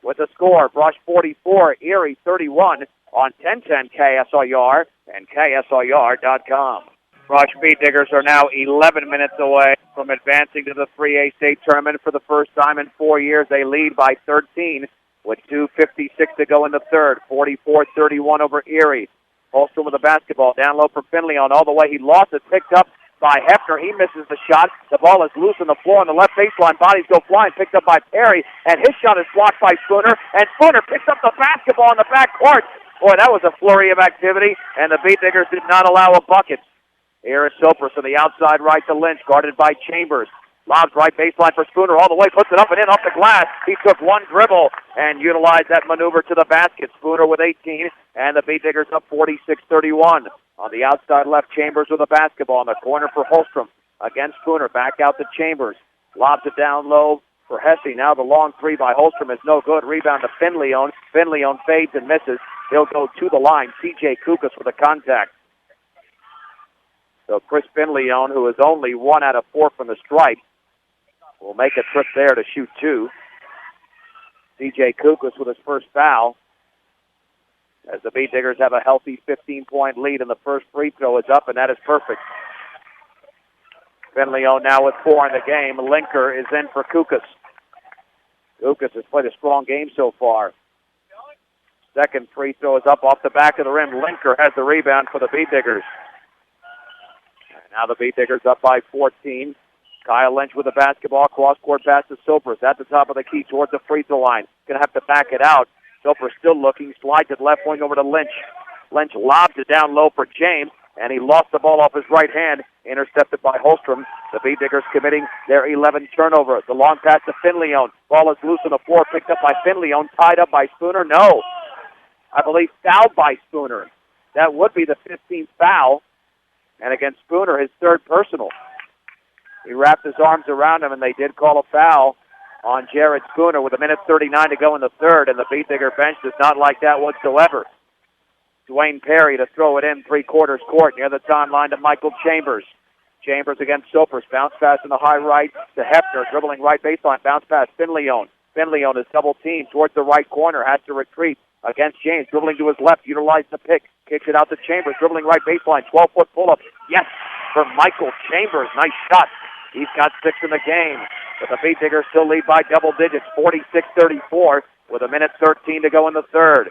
With the score, Brush 44, Erie 31 on 1010 KSLR and KSLR.com. Brush Beat Diggers are now 11 minutes away from advancing to the 3A state tournament for the first time in 4 years. They lead by 13 with 2:56 to go in the third. 44-31 over Erie. Holstrom with the basketball. Down low for Finley on all the way. He lost it. Picked up by Hefner. He misses the shot. The ball is loose on the floor on the left baseline. Bodies go flying. Picked up by Perry. And his shot is blocked by Spooner. And Spooner picks up the basketball in the back court. Boy, that was a flurry of activity. And the Beat Diggers did not allow a bucket. Here is Sopers on the outside right to Lynch. Guarded by Chambers. Lobs right baseline for Spooner all the way. Puts it up and in off the glass. He took one dribble and utilized that maneuver to the basket. Spooner with 18. And the Beat Diggers up 46-31. On the outside left, Chambers with the basketball in the corner for Holstrom. Against Spooner, back out to Chambers. Lobs it down low for Hesse. Now the long three by Holstrom is no good. Rebound to Finleon. Finleon fades and misses. He'll go to the line. C.J. Kukas with a contact. So Chris Finleon, who is only 1 out of 4 from the stripe, will make a trip there to shoot 2. C.J. Kukas with his first foul. As the Beat Diggers have a healthy 15-point lead, and the first free throw is up, and that is perfect. Finleon now with 4 in the game. Linker is in for Kukas. Kukas has played a strong game so far. Second free throw is up off the back of the rim. Linker has the rebound for the Beat Diggers. And now the Beat Diggers up by 14. Kyle Lynch with the basketball. Cross-court pass to Sopers at the top of the key towards the free throw line. Going to have to back it out. Soper still looking, slides it left wing over to Lynch. Lynch lobs it down low for James, and he lost the ball off his right hand, intercepted by Holstrom. The Beat Diggers committing their 11th turnover. The long pass to Finleon. Ball is loose on the floor, picked up by Finleon, tied up by Spooner. No, I believe fouled by Spooner. That would be the 15th foul, and against Spooner, his third personal. He wrapped his arms around him, and they did call a foul on Jared Spooner with 1:39 to go in the third, and the Beat Digger bench does not like that whatsoever. Dwayne Perry to throw it in three-quarters court near the timeline to Michael Chambers. Chambers against Sopers. Bounce pass in the high right to Hefner, dribbling right baseline. Bounce pass, Finleon. Finleon is double-teamed towards the right corner, has to retreat against James, dribbling to his left, utilized the pick, kicks it out to Chambers, dribbling right baseline, 12-foot pull-up. Yes, for Michael Chambers. Nice shot. He's got 6 in the game. But the Beat Diggers still lead by double digits, 46-34, with 1:13 to go in the third.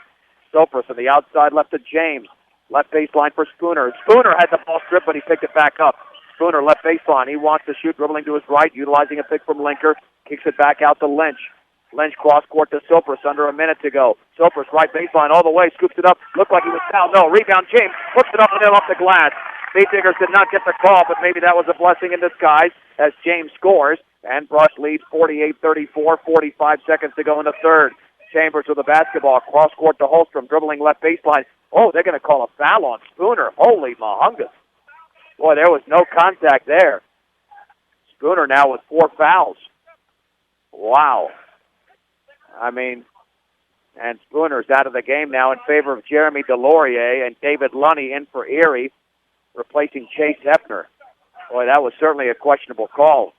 Sopers on the outside left to James. Left baseline for Spooner. Spooner had the ball stripped, but he picked it back up. Spooner left baseline. He wants to shoot, dribbling to his right, utilizing a pick from Linker. Kicks it back out to Lynch. Lynch cross-court to Sopers, under a minute to go. Sopers right baseline all the way, scoops it up. Looked like he was fouled. No, rebound James. Hooks it up and in off the glass. Beat Diggers did not get the call, but maybe that was a blessing in disguise as James scores. And Brush leads 48-34, 45 seconds to go in the third. Chambers with the basketball, cross-court to Holstrom, dribbling left baseline. Oh, they're going to call a foul on Spooner. Holy mahungus. Boy, there was no contact there. Spooner now with 4 fouls. Wow. I mean, and Spooner's out of the game now in favor of Jeremy Delorier and David Lunny in for Erie, replacing Chase Hefner. Boy, that was certainly a questionable call.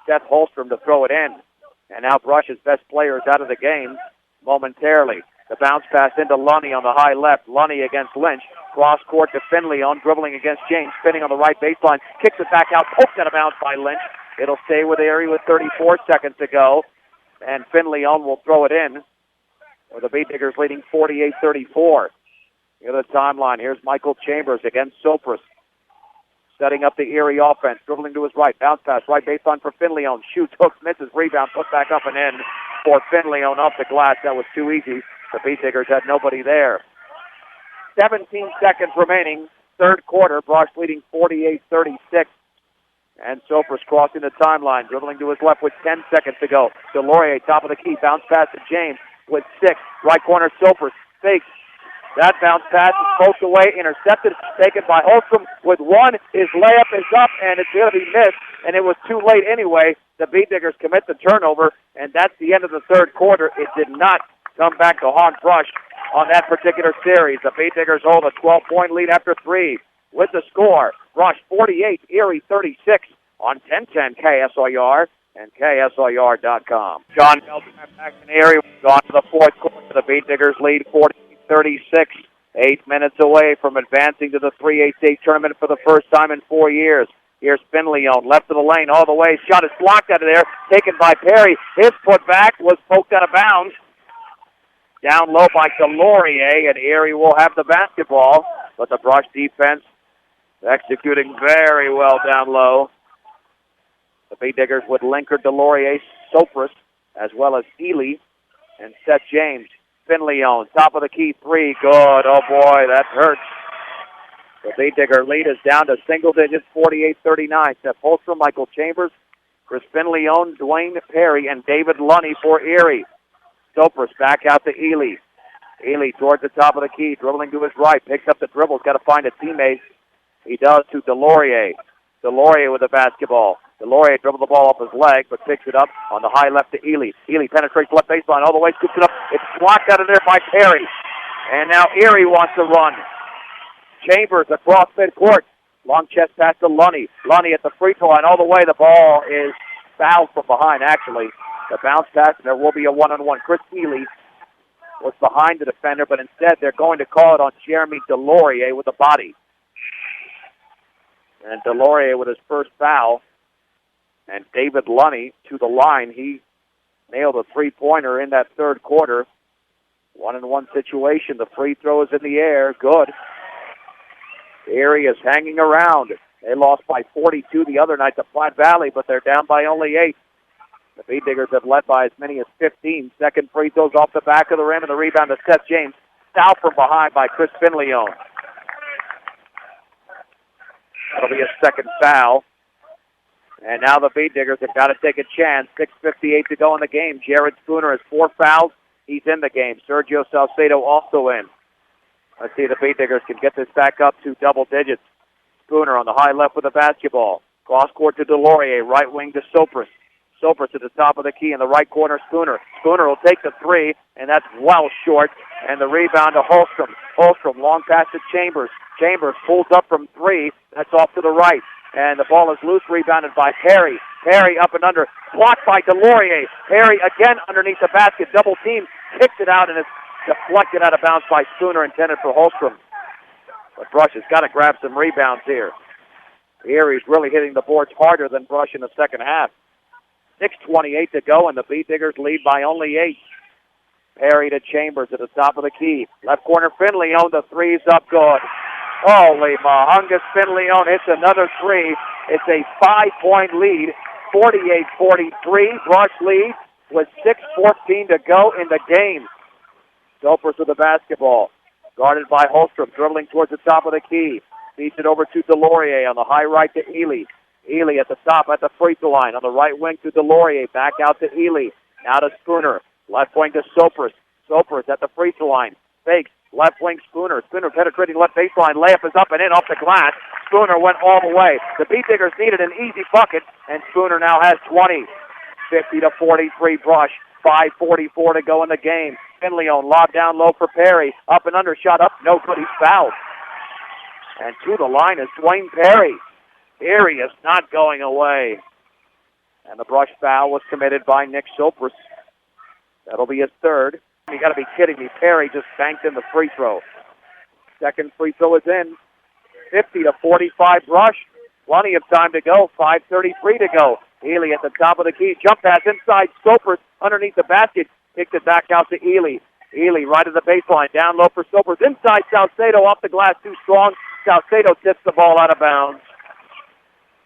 Seth Holstrom to throw it in. And now Brush's best player is out of the game momentarily. The bounce pass into Lunny on the high left. Lunny against Lynch. Cross court to Finleon, dribbling against James, spinning on the right baseline. Kicks it back out, poked out of bounds by Lynch. It'll stay with Erie with 34 seconds to go. And Finleon will throw it in. With the Beat Diggers leading 48-34. Near the timeline, here's Michael Chambers against Sopris. Setting up the Erie offense, dribbling to his right, bounce pass, right baseline for Finleon. Shoots, hooks, misses, rebound, put back up and in for Finleon off the glass. That was too easy. The Beat Diggers had nobody there. 17 seconds remaining, third quarter. Brush leading 48-36. And Sopris crossing the timeline, dribbling to his left with 10 seconds to go. Delorier, top of the key, bounce pass to James with 6. Right corner, Sopris, fakes. That bounce pass is poked away, intercepted, taken by Holstrom with 1. His layup is up, and it's going to be missed, and it was too late anyway. The Beat Diggers commit the turnover, and that's the end of the third quarter. It did not come back to haunt Brush on that particular series. The Beat Diggers hold a 12-point lead after 3. With the score, Brush 48, Erie 36 on 1010 KSLR and KSLR.com. John Belton back in Erie. Gone to the fourth quarter. The Beat Diggers lead 40-36. 8 minutes away from advancing to the 3A state tournament for the first time in 4 years. Here's Finleon, left of the lane, all the way. Shot is blocked out of there, taken by Perry. His putback was poked out of bounds. Down low by Delorier, and Erie will have the basketball. But the Brush defense executing very well down low. The Bee Diggers with Linker, Delorier, Sopris, as well as Ely and Seth James. Finleon, top of the key, three, good. Oh boy, that hurts. The Bee Digger lead is down to single digits, 48-39. Seth Holstrom, Michael Chambers, Chris Finleon, Dwayne Perry, and David Lunny for Erie. Sopris back out to Ely. Ely towards the top of the key, dribbling to his right, picks up the dribble, got to find a teammate. He does to Delorier. Delorier with the basketball. Delorier dribbles the ball off his leg, but picks it up on the high left to Ely. Ely penetrates left baseline all the way, scoops it up. It's blocked out of there by Perry. And now Erie wants to run. Chambers across midcourt. Long chest pass to Lunny. Lunny at the free throw line all the way. The ball is fouled from behind, actually. The bounce pass, and there will be a one-on-one. Chris Ely was behind the defender, but instead they're going to call it on Jeremy Delorier with the body. And Delorier with his first foul. And David Lunny to the line. He nailed a three-pointer in that third quarter. One-on-one situation. The free throw is in the air. Good. Erie is hanging around. They lost by 42 the other night to Platte Valley, but they're down by only 8. The Bee Diggers have led by as many as 15. Second free throws off the back of the rim, and the rebound to Seth James. Foul from behind by Chris Finleon. That'll be a second foul. And now the Bee Diggers have got to take a chance. 6:58 to go in the game. Jared Spooner has 4 fouls. He's in the game. Sergio Salcedo also in. Let's see if the Bee Diggers can get this back up to double digits. Spooner on the high left with the basketball. Cross court to Delorier. Right wing to Sopris. Sopris at the top of the key in the right corner. Spooner. Spooner will take the three, and that's well short. And the rebound to Holstrom. Holstrom, long pass to Chambers. Chambers pulls up from 3. That's off to the right. And the ball is loose, rebounded by Perry. Perry up and under, blocked by Delorier. Perry again underneath the basket, double team, kicks it out, and it's deflected out of bounds by Spooner, intended for Holstrom. But Brush has got to grab some rebounds here. Erie's really hitting the boards harder than Brush in the second half. 6:28 to go, and the Bee Diggers lead by only 8. Perry to Chambers at the top of the key. Left corner, Finleon, the three's up good. Holy mahungus, Finleon hits another three. It's a 5-point lead, 48-43. Brush lead with 6:14 to go in the game. Sopris with the basketball. Guarded by Holstrom, dribbling towards the top of the key. Feeds it over to Delorier on the high right to Ely. Ely at the top at the free throw line. On the right wing to Delorier. Back out to Ely. Now to Spooner. Left wing to Sopris. Sopris at the free throw line. Fakes. Left wing Spooner. Spooner penetrating left baseline. Layup is up and in off the glass. Spooner went all the way. The Bee Diggers needed an easy bucket, and Spooner now has 20. 50-43 Brush. 5:44 to go in the game. Finleon lob down low for Perry. Up and under, shot up. No good. He's fouled. And to the line is Dwayne Perry. Erie is not going away. And the Brush foul was committed by Nick Sopris. That'll be his third. You got to be kidding me. Perry just banked in the free throw. Second free throw is in. 50-45 Brush. Plenty of time to go. 5:33 to go. Ely at the top of the key. Jump pass inside. Sopris underneath the basket. Kicks it back out to Ely. Ely right at the baseline. Down low for Sopris. Inside Salcedo off the glass. Too strong. Salcedo tips the ball out of bounds.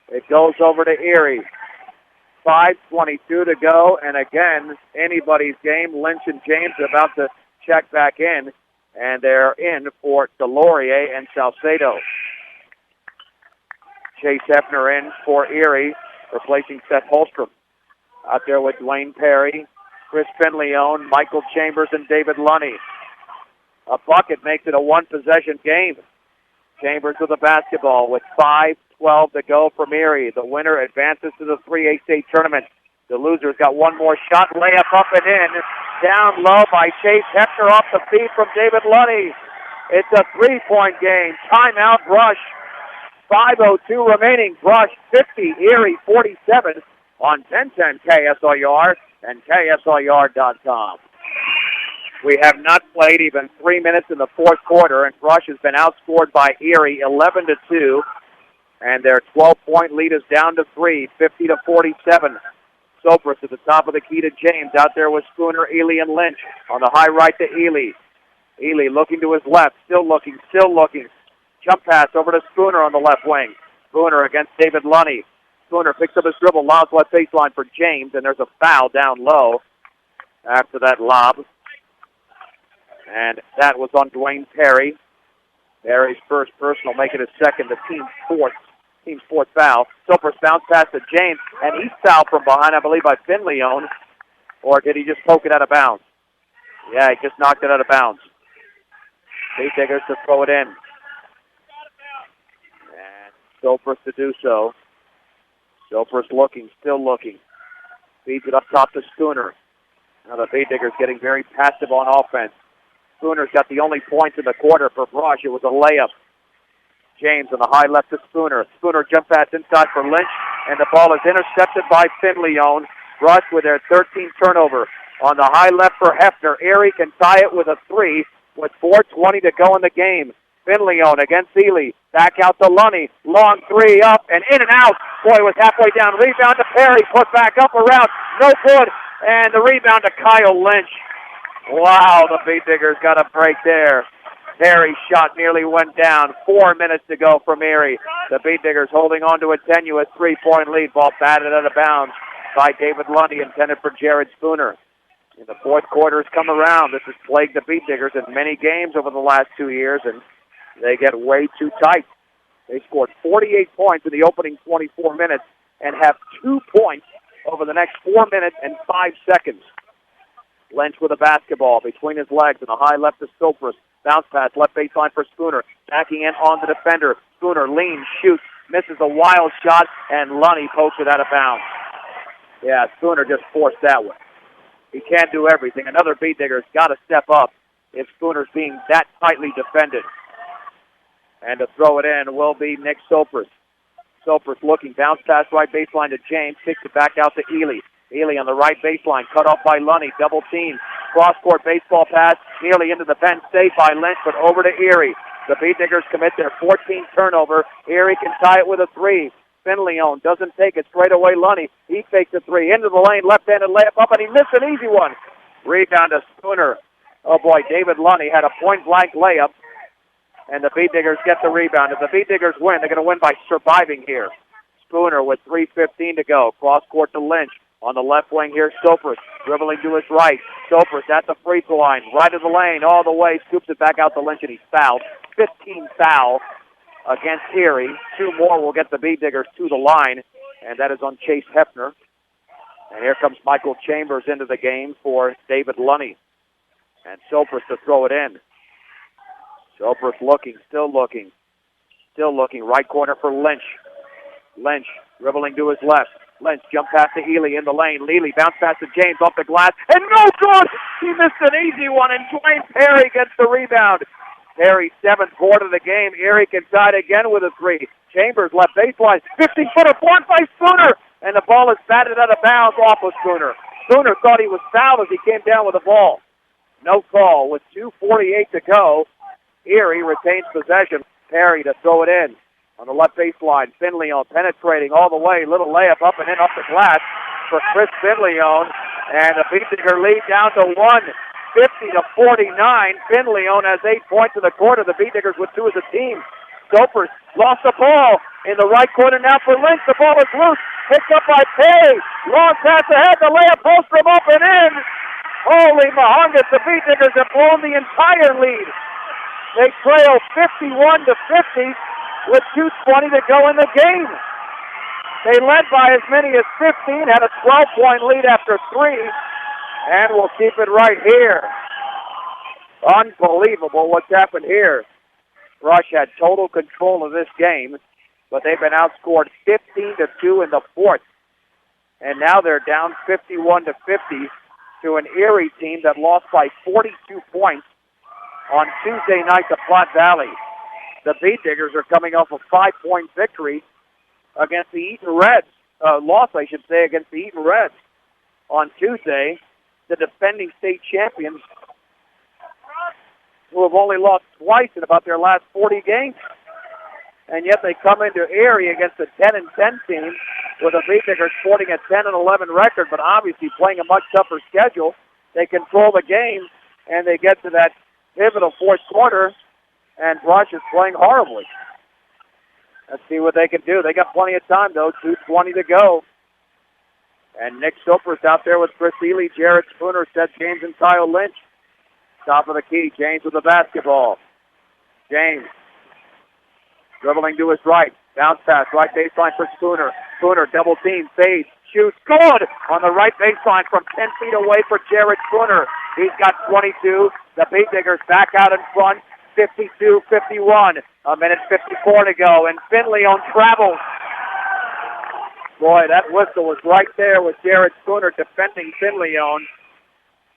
It goes over to Erie. 5:22 to go. And again, anybody's game. Lynch and James are about to check back in. And they're in for Delorier and Salcedo. Chase Hefner in for Erie, replacing Seth Holstrom. Out there with Dwayne Perry, Chris Finleon, Michael Chambers, and David Lunny. A bucket makes it a one-possession game. Chambers with the basketball with 5:12 to go from Erie. The winner advances to the 3A state tournament. The loser's got one more shot, layup up and in. Down low by Chase Hefner off the feed from David Lunny. It's a three-point game. Timeout, Brush. 5:02 remaining. Brush 50, Erie 47 on 1010 KSLR and KSLR.com. We have not played even 3 minutes in the fourth quarter, and Brush has been outscored by Erie 11-2, and their 12-point lead is down to 3, 50-47. Sopris at the top of the key to James. Out there with Spooner, Ely, and Lynch. On the high right to Ely. Ely looking to his left, still looking. Jump pass over to Spooner on the left wing. Spooner against David Lunny. Spooner picks up his dribble, lobs left baseline for James, and there's a foul down low after that lob. And that was on Dwayne Perry. Perry's first personal, make it his second, the team's fourth foul. Sopris bounce pass to James, and he's fouled from behind, I believe, by Finleone. Or did he just poke it out of bounds? Yeah, he just knocked it out of bounds. Beat Diggers to throw it in. And Sopris to do so. Sopris looking, still looking. Feeds it up top to Spooner. Now the Beat Diggers getting very passive on offense. Spooner's got the only points in the quarter for Brush. It was a layup. James on the high left to Spooner. Spooner jump pass inside for Lynch, and the ball is intercepted by Finleone. Brush with their 13th turnover. On the high left for Hefner. Erie can tie it with a 3 with 4:20 to go in the game. Finleone against Ely. Back out to Lunny. Long 3 up and in and out. Boy, was halfway down. Rebound to Perry. Put back up around. No good. And the rebound to Kyle Lynch. Wow, the Beat Diggers got a break there. Perry's shot nearly went down. 4 minutes to go from Erie. The Beat Diggers holding on to a tenuous 3-point lead. Ball batted out of bounds by David Lundy, intended for Jared Spooner. In the fourth quarter has come around. This has plagued the Beat Diggers in many games over the last 2 years, and they get way too tight. They scored 48 points in the opening 24 minutes and have 2 points over the next 4 minutes and 5 seconds. Lynch with a basketball between his legs and a high left to Sopris. Bounce pass, left baseline for Spooner. Backing in on the defender. Spooner leans, shoots, misses a wild shot, and Lunny pokes it out of bounds. Yeah, Spooner just forced that one. He can't do everything. Another Beat Digger's got to step up if Spooner's being that tightly defended. And to throw it in will be Nick Sopris. Sopris looking, bounce pass right baseline to James, kicks it back out to Ely. Ely on the right baseline, cut off by Lunny, double team. Cross-court baseball pass, nearly into the bench, saved by Lynch, but over to Erie. The Beat Diggers commit their 14th turnover. Erie can tie it with a 3. Finleone doesn't take it, straight away Lunny. He takes a 3, into the lane, left-handed layup up, and he missed an easy one. Rebound to Spooner. Oh boy, David Lunny had a point-blank layup, and the Beat Diggers get the rebound. If the Beat Diggers win, they're going to win by surviving here. Spooner with 3:15 to go. Cross-court to Lynch. On the left wing here, Sopris dribbling to his right. Sopris at the free throw line, right of the lane, all the way, scoops it back out to Lynch, and he's fouled. 15 foul against Erie. 2 more will get the Beat Diggers to the line, and that is on Chase Hefner. And here comes Michael Chambers into the game for David Lunny. And Sopris to throw it in. Sopris looking, still looking. Right corner for Lynch. Lynch dribbling to his left. Lynch jump pass to Ely in the lane. Ely bounce pass to James off the glass. And no good! He missed an easy one, and Dwayne Perry gets the rebound. Perry's 7th board of the game. Erie can tie it again with a 3. Chambers left baseline. 15-footer blocked by Spooner. And the ball is batted out of bounds off of Spooner. Spooner thought he was fouled as he came down with the ball. No call. With 2:48 to go, Erie retains possession. Perry to throw it in. On the left baseline, Finleone penetrating all the way. Little layup up and in off the glass for Chris Finleone. And the Beat Digger lead down to 1, 50-49. Finleone has 8 points in the quarter. The Beat Diggers with 2 as a team. Sopris lost the ball in the right corner now for Lynch. The ball is loose. Picked up by Perry. Long pass ahead. The layup post from up and in. Holy mahongas. The Beat Diggers have blown the entire lead. They trail 51-50. With 2:20 to go in the game. They led by as many as 15, had a 12-point lead after 3, and we'll keep it right here. Unbelievable what's happened here. Rush had total control of this game, but they've been outscored 15-2 in the fourth. And now they're down 51-50 to an Erie team that lost by 42 points on Tuesday night to Platte Valley. The Beat Diggers are coming off a 5-point victory against the Eaton Reds. Loss, I should say, against the Eaton Reds on Tuesday. The defending state champions who have only lost twice in about their last 40 games. And yet they come into Erie against a 10-10 team with the Beatnickers sporting a 10-11 record, but obviously playing a much tougher schedule. They control the game, and they get to that pivotal fourth quarter, and Brush is playing horribly. Let's see what they can do. They got plenty of time, though. 2:20 to go. And Nick Soper's out there with Chris Ely, Jared Spooner, Seth James, and Kyle Lynch. Top of the key, James with the basketball. James dribbling to his right. Bounce pass, right baseline for Spooner. Spooner, double team, fades, shoots, good! On the right baseline from 10 feet away for Jared Spooner. He's got 22. The Beatnickers back out in front, 52-51. A minute 54 to go, and Finley on travel. Boy, that whistle was right there with Jared Spooner defending Finley on.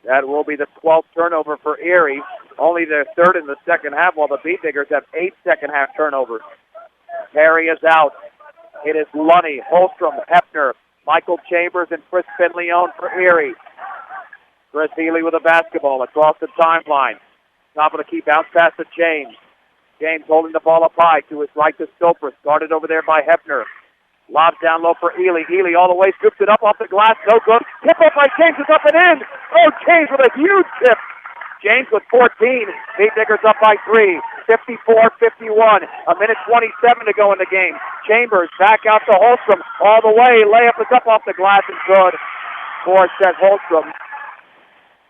That will be the 12th turnover for Erie. Only their third in the second half, while the Beatnickers have 8 second-half turnovers. Perry is out. It is Lunny, Holstrom, Hepner, Michael Chambers, and Chris Finleon for Erie. Chris Healy with a basketball across the timeline. Top of the key, bounce pass to James. James holding the ball up high to his right to Stopers. Guarded over there by Hepner. Lob down low for Ely. Ely all the way, scoops it up off the glass. No good. Tip up by James. It's up and in. Oh, James with a huge tip. James with 14. Beatnickers up by 3. 54-51. A minute 27 to go in the game. Chambers back out to Holstrom. All the way. Layup is up off the glass and good for Seth Holstrom.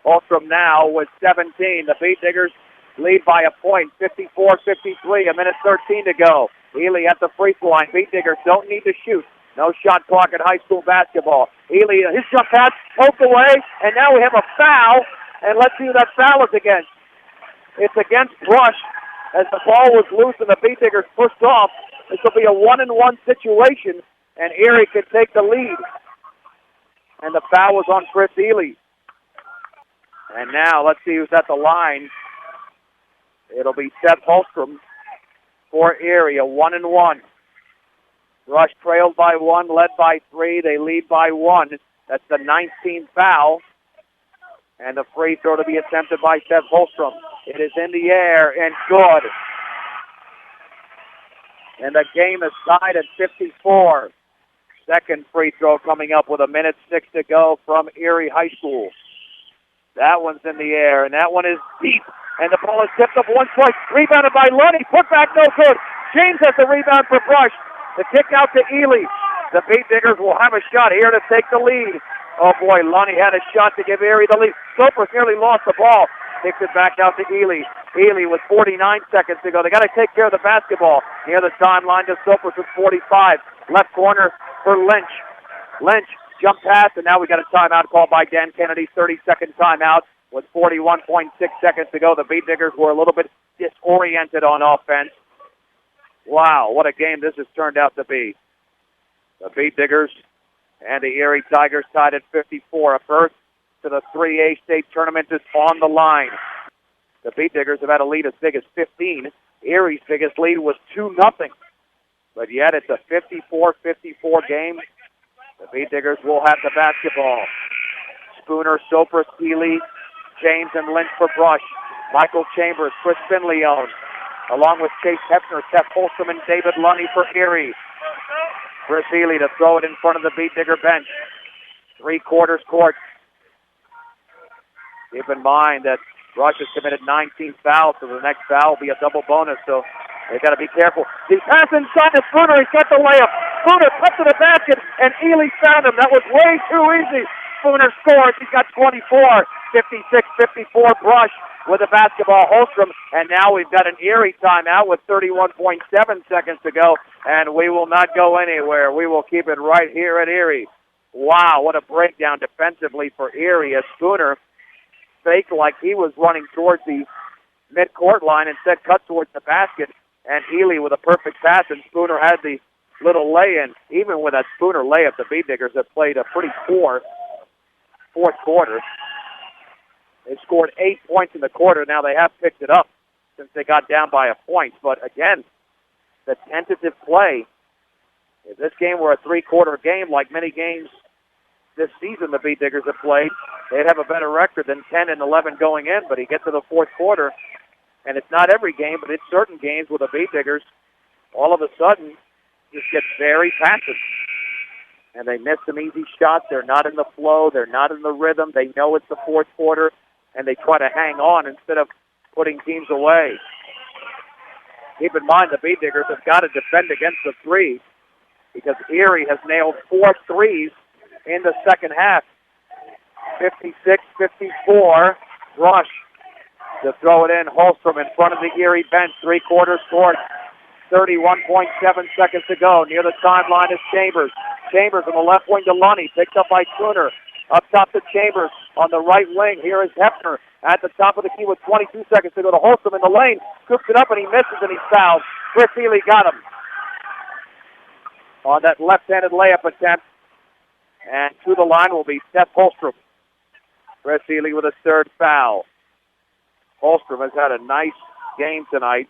Holstrom now with 17. The Beatnickers lead by a point. 54-53. A minute 13 to go. Ely at the free throw line. Beatnickers don't need to shoot. No shot clock in high school basketball. Ely, his jump pass poked away, and now we have a foul. And let's see who that foul is against. It's against Brush as the ball was loose and the Beatnickers pushed off. This will be a 1-and-1 situation, and Erie could take the lead. And the foul was on Chris Ely. And now let's see who's at the line. It'll be Seth Holstrom for Erie, a 1-and-1. Rush trailed by 1, led by 3. They lead by 1. That's the 19th foul. And the free throw to be attempted by Seth Holstrom. It is in the air and good. And the game is tied at 54. Second free throw coming up with a minute 6 to go from Erie High School. That one's in the air, and that one is deep. And the ball is tipped up once twice. Rebounded by Lunny. Put back, no good. James has the rebound for Brush. The kick out to Ely. The Beatnickers will have a shot here to take the lead. Oh, boy, Lunny had a shot to give Erie the lead. Stopers nearly lost the ball. Kicks it back out to Ely. Ely with 49 seconds to go. They got to take care of the basketball. Near the timeline to Stopers with 45. Left corner for Lynch. Lynch, jump pass, and now we got a timeout called by Dan Kennedy. 30-second timeout with 41.6 seconds to go. The Beatnickers were a little bit disoriented on offense. Wow, what a game this has turned out to be. The Beatnickers and the Erie Tigers tied at 54. A berth to the 3A state tournament is on the line. The Beatnickers have had a lead as big as 15. Erie's biggest lead was 2-0. But yet it's a 54-54 game. The Beatnickers will have the basketball. Spooner, Soper, Ely, James, and Lynch for Brush. Michael Chambers, Chris Finleon, along with Chase Hepner, Seth Holstrom, and David Lunny for Erie. Chris Ely to throw it in front of the Beatnicker bench. 3/4 court. Keep in mind that Brush has committed 19 fouls, so the next foul will be a double bonus, so they got to be careful. He pass inside to Spooner. He's got the layup. Spooner cuts to the basket, and Ely found him. That was way too easy. Spooner scores. He's got 24. 56-54 Brush with the basketball. Holstrom, and now we've got an Erie timeout with 31.7 seconds to go, and we will not go anywhere. We will keep it right here at Erie. Wow, what a breakdown defensively for Erie as Spooner faked like he was running towards the mid-court line, instead cut towards the basket, and Ely with a perfect pass, and Spooner had the little lay-in. Even with that Spooner layup, the Beatnickers have played a pretty poor fourth quarter. They scored 8 points in the quarter. Now they have picked it up since they got down by a point. But again, the tentative play, if this game were a three-quarter game, like many games this season the Beatnickers have played, they'd have a better record than 10-11 going in. But he gets to the fourth quarter, And it's not every game, but it's certain games where the Beat Diggers all of a sudden just get very passive. And they miss some easy shots. They're not in the flow. They're not in the rhythm. They know it's the fourth quarter, and they try to hang on instead of putting teams away. Keep in mind the Beat Diggers have got to defend against the three because Erie has nailed 4 threes in the second half. 56-54, Brush to throw it in. Holstrom in front of the Erie bench, 3/4 court. 31.7 seconds to go. Near the timeline is Chambers. Chambers on the left wing to Lunny, picked up by Spooner. Up top to Chambers on the right wing. Here is Hefner at the top of the key with 22 seconds to go to Holstrom in the lane. Scoops it up and he misses and he's fouled. Chris Ely got him on that left-handed layup attempt. And to the line will be Seth Holstrom. Chris Ely with a third foul. Holstrom has had a nice game tonight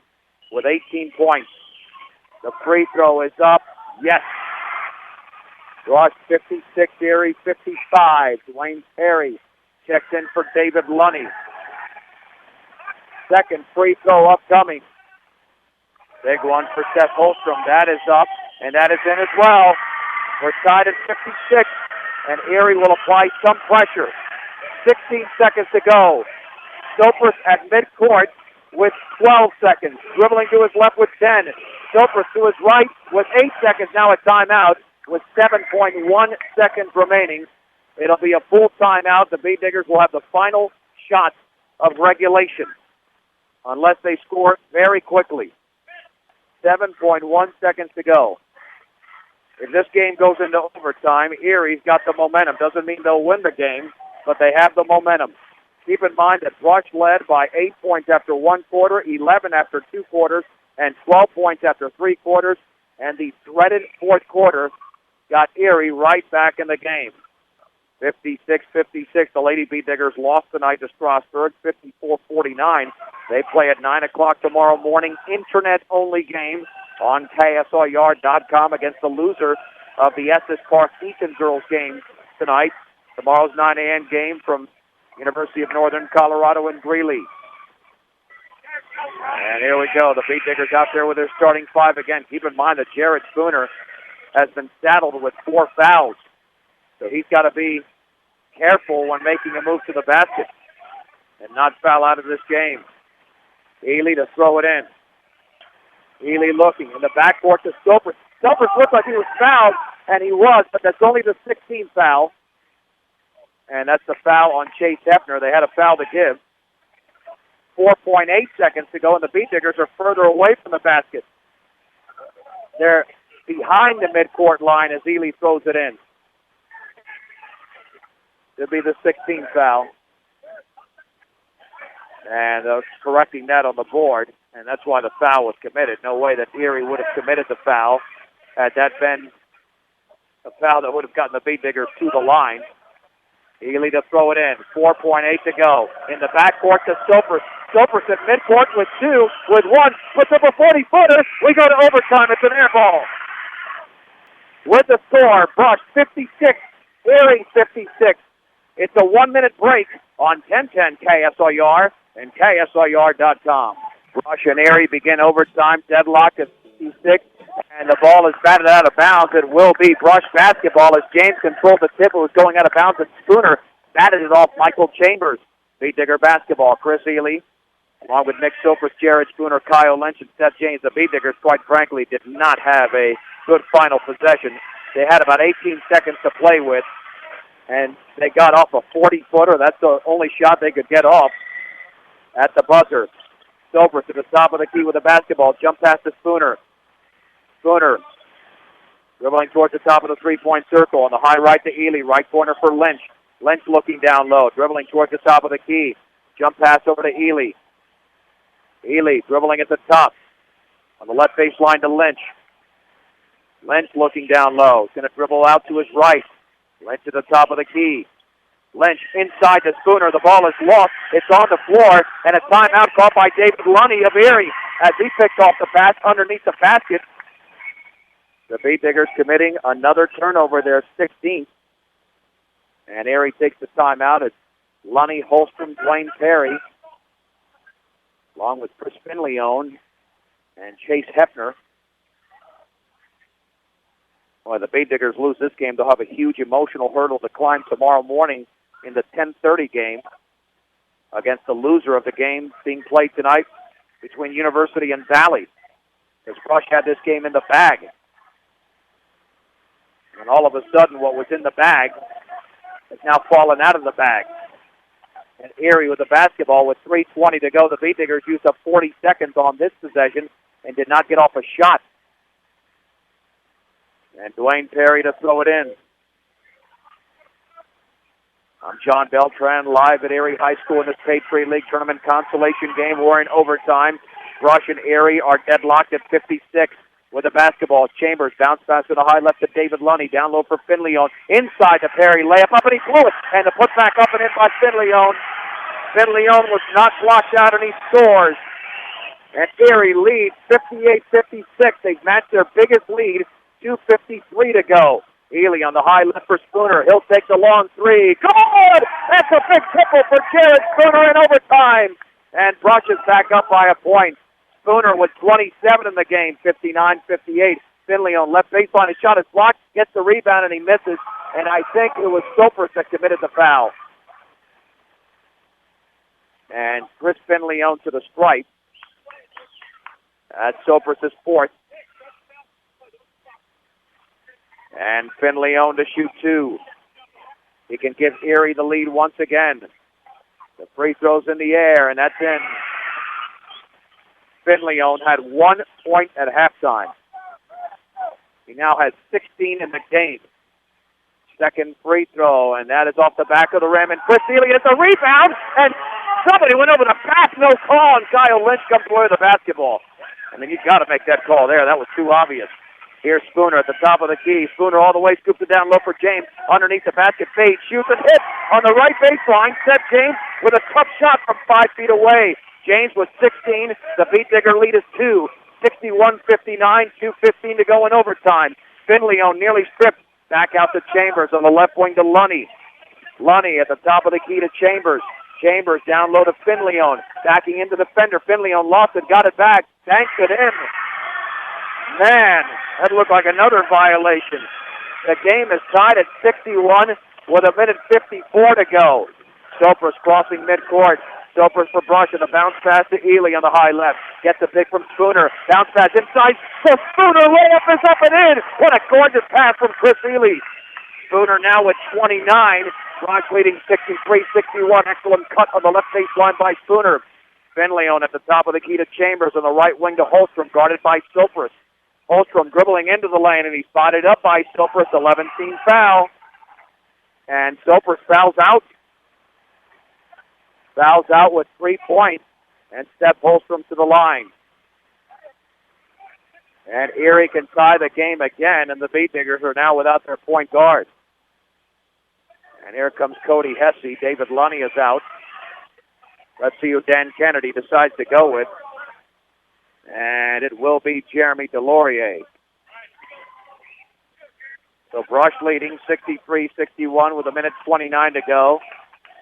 with 18 points. The free throw is up. Yes. Rush 56, Erie 55. Dwayne Perry checks in for David Lunny. Second free throw upcoming. Big one for Seth Holstrom. That is up, and that is in as well. We're tied at 56, and Erie will apply some pressure. 16 seconds to go. Stopers at midcourt with 12 seconds. Dribbling to his left with 10. Stopers to his right with 8 seconds. Now a timeout with 7.1 seconds remaining. It'll be a full timeout. The Beat Diggers will have the final shot of regulation unless they score very quickly. 7.1 seconds to go. If this game goes into overtime, Erie's got the momentum. Doesn't mean they'll win the game, but they have the momentum. Keep in mind that Brush led by 8 points after 1 quarter, 11 after 2 quarters, and 12 points after 3 quarters. And the dreaded fourth quarter got Erie right back in the game. 56-56, the Lady Beat Diggers lost tonight to Strasburg, 54-49. They play at 9 o'clock tomorrow morning, internet-only game on KSLYard.com against the loser of the Estes Park Eaton girls game tonight. Tomorrow's 9 a.m. game from University of Northern Colorado in Greeley. And here we go. The Beat Diggers out there with their starting 5 again. Keep in mind that Jared Spooner has been saddled with 4 fouls. So he's got to be careful when making a move to the basket and not foul out of this game. Ely to throw it in. Ely looking in the backcourt to Stopers. Stopers looked like he was fouled, and he was, but that's only the 16th foul. And that's the foul on Chase Hefner. They had a foul to give. 4.8 seconds to go, and the Beat Diggers are further away from the basket. They're behind the midcourt line as Ely throws it in. It'll be the 16th foul. And correcting that on the board, and that's why the foul was committed. No way that Erie would have committed the foul had that been a foul that would have gotten the Beat Diggers to the line. Ely to throw it in. 4.8 to go. In the backcourt to Stopers. Stopers at midcourt with 2, with 1. Puts up a 40-footer. We go to overtime. It's an air ball. With the score, Brush 56, Erie 56. It's a 1-minute break on 1010 KSLR and KSLR.com. Brush and Erie begin overtime. Deadlocked at 56. And the ball is batted out of bounds. It will be Brush basketball as James controlled the tip. It was going out of bounds, and Spooner batted it off Michael Chambers. Beat Digger basketball. Chris Ely, along with Nick Silfers, Jared Spooner, Kyle Lynch, and Seth James. The Beat Diggers, quite frankly, did not have a good final possession. They had about 18 seconds to play with, and they got off a 40-footer. That's the only shot they could get off at the buzzer. Silfers to the top of the key with the basketball. Jump pass to Spooner. Spooner dribbling towards the top of the three-point circle. On the high right to Ely. Right corner for Lynch. Lynch looking down low. Dribbling towards the top of the key. Jump pass over to Ely. Ely dribbling at the top. On the left baseline to Lynch. Lynch looking down low. He's going to dribble out to his right. Lynch at the top of the key. Lynch inside to Spooner. The ball is lost. It's on the floor. And a timeout called by David Lunny of Erie as he picked off the pass underneath the basket. The Beat Diggers committing another turnover, their 16th. And Erie takes the timeout. It's Lunny, Holstrom, Dwayne Perry. along with Chris Finleone and Chase Hefner. Well, the Bay Diggers lose this game, they'll have a huge emotional hurdle to climb tomorrow morning in the 10:30 game against the loser of the game being played tonight between University and Valley. Because Brush had this game in the bag. And all of a sudden, what was in the bag has now fallen out of the bag. And Erie with the basketball with 3:20 to go. The Bay Diggers used up 40 seconds on this possession and did not get off a shot. And Dwayne Perry to throw it in. I'm John Beltran, live at Erie High School in this Patriot League Tournament consolation game. We're in overtime. Brush and Erie are deadlocked at 56 with the basketball. Chambers bounce pass to the high left to David Lunny. Down low for Finleone. Inside to Perry. Layup up and he blew it. And the putback up and in by Finleone. Finleone was not blocked out and he scores. And Erie leads 58-56. They've matched their biggest lead. 2:53 to go. Ely on the high left for Spooner. He'll take the long three. Good! That's a big triple for Jared Spooner in overtime. And Brush is back up by a point. Spooner with 27 in the game, 59-58. Finley on left baseline. His shot is blocked, gets the rebound, and he misses. And I think it was Sopers that committed the foul. And Chris Finleone to the stripe. That's Sopers' fourth. And Finleone to shoot two. He can give Erie the lead once again. The free throw's in the air, and that's in. Finleone had 1 point at halftime. He now has 16 in the game. Second free throw, and that is off the back of the rim. And Chris Ely gets a rebound, and somebody went over the pass, no call, and Kyle Lynch comes away with the basketball. I mean, you've got to make that call there. That was too obvious. Here's Spooner at the top of the key. Spooner all the way, scoops it down low for James. Underneath the basket, fade, shoots and hits on the right baseline. Set James with a tough shot from 5 feet away. James with 16. The Beat Digger lead is 2. 61-59, 2:15 to go in overtime. Finleone nearly stripped. Back out to Chambers on the left wing to Lunny. Lunny at the top of the key to Chambers. Chambers down low to Finleone. Backing into the fender. Finleone lost it, got it back. Banks it in. Man, that looked like another violation. The game is tied at 61 with 1:54 to go. Sopers crossing midcourt. Sopers for Brush and the bounce pass to Ely on the high left. Gets the pick from Spooner. Bounce pass inside. So Spooner layup is up and in. What a gorgeous pass from Chris Ely. Spooner now with 29. Brush leading 63-61. Excellent cut on the left baseline by Spooner. Finleone at the top of the key to Chambers on the right wing to Holstrom, guarded by Sopers. Holstrom dribbling into the lane, and he's spotted up by Sopers. 11-team foul. And Sopers fouls out. Fouls out with 3 points. And Steph Holstrom to the line. And Erie can tie the game again, and the Beat Diggers are now without their point guard. And here comes Cody Hesse. David Lunny is out. Let's see who Dan Kennedy decides to go with. And it will be Jeremy Delorier. So Brush leading 63-61 with 1:29 to go.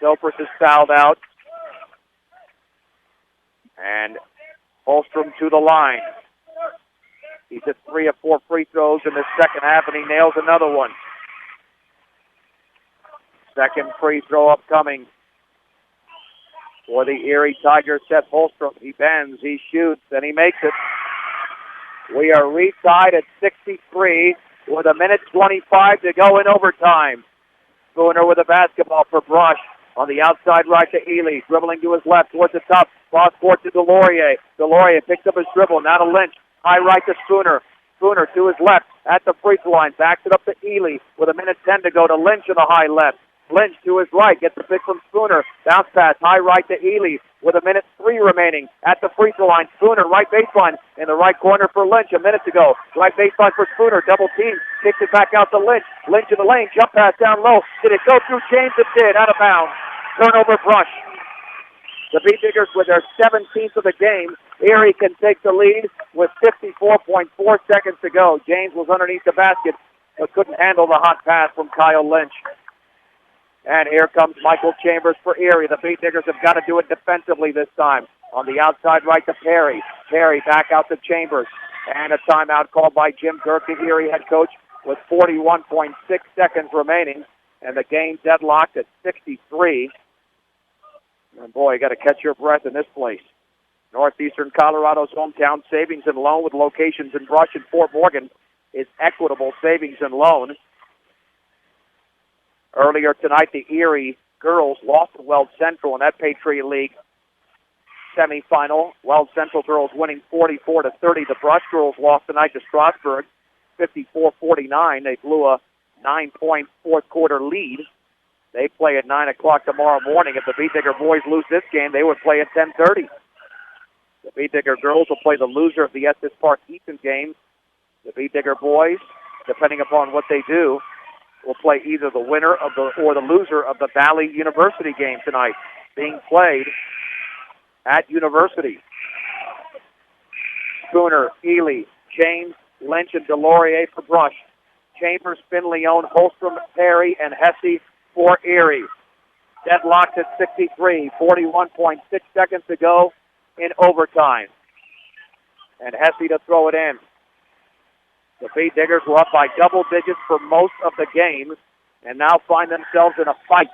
Sopers is fouled out. And Holstrom to the line. He's at 3 of 4 free throws in the second half, and he nails another one. Second free throw upcoming for the Erie Tigers. Seth Holstrom. He bends, he shoots, and he makes it. We are retied at 63 with 1:25 to go in overtime. Spooner with a basketball for Brush. On the outside right to Ely, dribbling to his left towards the top. Cross court to Delorier. Delorier picks up his dribble, now to Lynch. High right to Spooner. Spooner to his left at the free throw line. Backs it up to Ely with 1:10 to go to Lynch on the high left. Lynch to his right, gets the pick from Spooner. Bounce pass, high right to Ely with 1:03 remaining at the free throw line. Spooner, right baseline, in the right corner for Lynch, a minute to go. Right baseline for Spooner, double team, kicks it back out to Lynch. Lynch in the lane, jump pass down low. Did it go through James? It did, out of bounds. Turnover Brush. The Beat Diggers with their 17th of the game. Erie can take the lead with 54.4 seconds to go. James was underneath the basket, but couldn't handle the hot pass from Kyle Lynch. And here comes Michael Chambers for Erie. The Beat Diggers have got to do it defensively this time. On the outside right to Perry. Perry back out to Chambers. And a timeout called by Jim Dirk, the Erie head coach, with 41.6 seconds remaining. And the game deadlocked at 63. And boy, you got to catch your breath in this place. Northeastern Colorado's hometown savings and loan with locations in Brush and Fort Morgan is Equitable Savings and Loan. Earlier tonight, the Erie girls lost to Weld Central in that Patriot League semifinal. Weld Central girls winning 44-30. The Brush girls lost tonight to Strasburg, 54-49. They blew a 9-point fourth quarter lead. They play at 9 o'clock tomorrow morning. If the Beat Digger boys lose this game, they would play at 10:30. The Beat Digger girls will play the loser of the Estes Park Easton game. The Beat Digger boys, depending upon what they do, will play either the winner of or the loser of the Valley University game tonight, being played at University. Spooner, Ely, James, Lynch, and Delorier for Brush. Chambers, Finleon, Holstrom, Perry, and Hesse for Erie. Deadlocked at 63, 41.6 seconds to go in overtime. And Hesse to throw it in. The Beat Diggers were up by double digits for most of the game and now find themselves in a fight,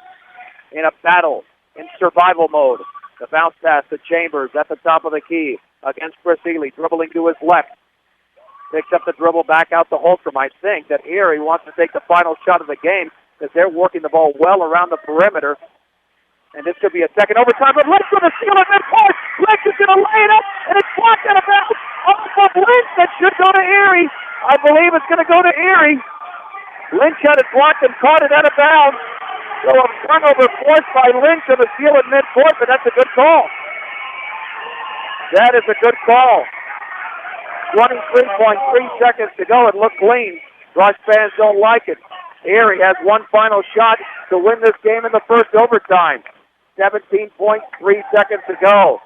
in a battle, in survival mode. The bounce pass to Chambers at the top of the key against Chris Ely, dribbling to his left. Picks up the dribble back out to Holstrom. I think that Erie wants to take the final shot of the game because they're working the ball well around the perimeter. And this could be a second overtime, but Lynch with a steal at midcourt. Lynch is going to lay it up, and it's blocked out of bounds off of Lynch. That should go to Erie. I believe it's going to go to Erie. Lynch had it blocked and caught it out of bounds. So a turnover forced by Lynch on the steal at midcourt, but that's a good call. That is a good call. 23.3 seconds to go. It looked clean. Rush fans don't like it. Erie has one final shot to win this game in the first overtime. 17.3 seconds to go.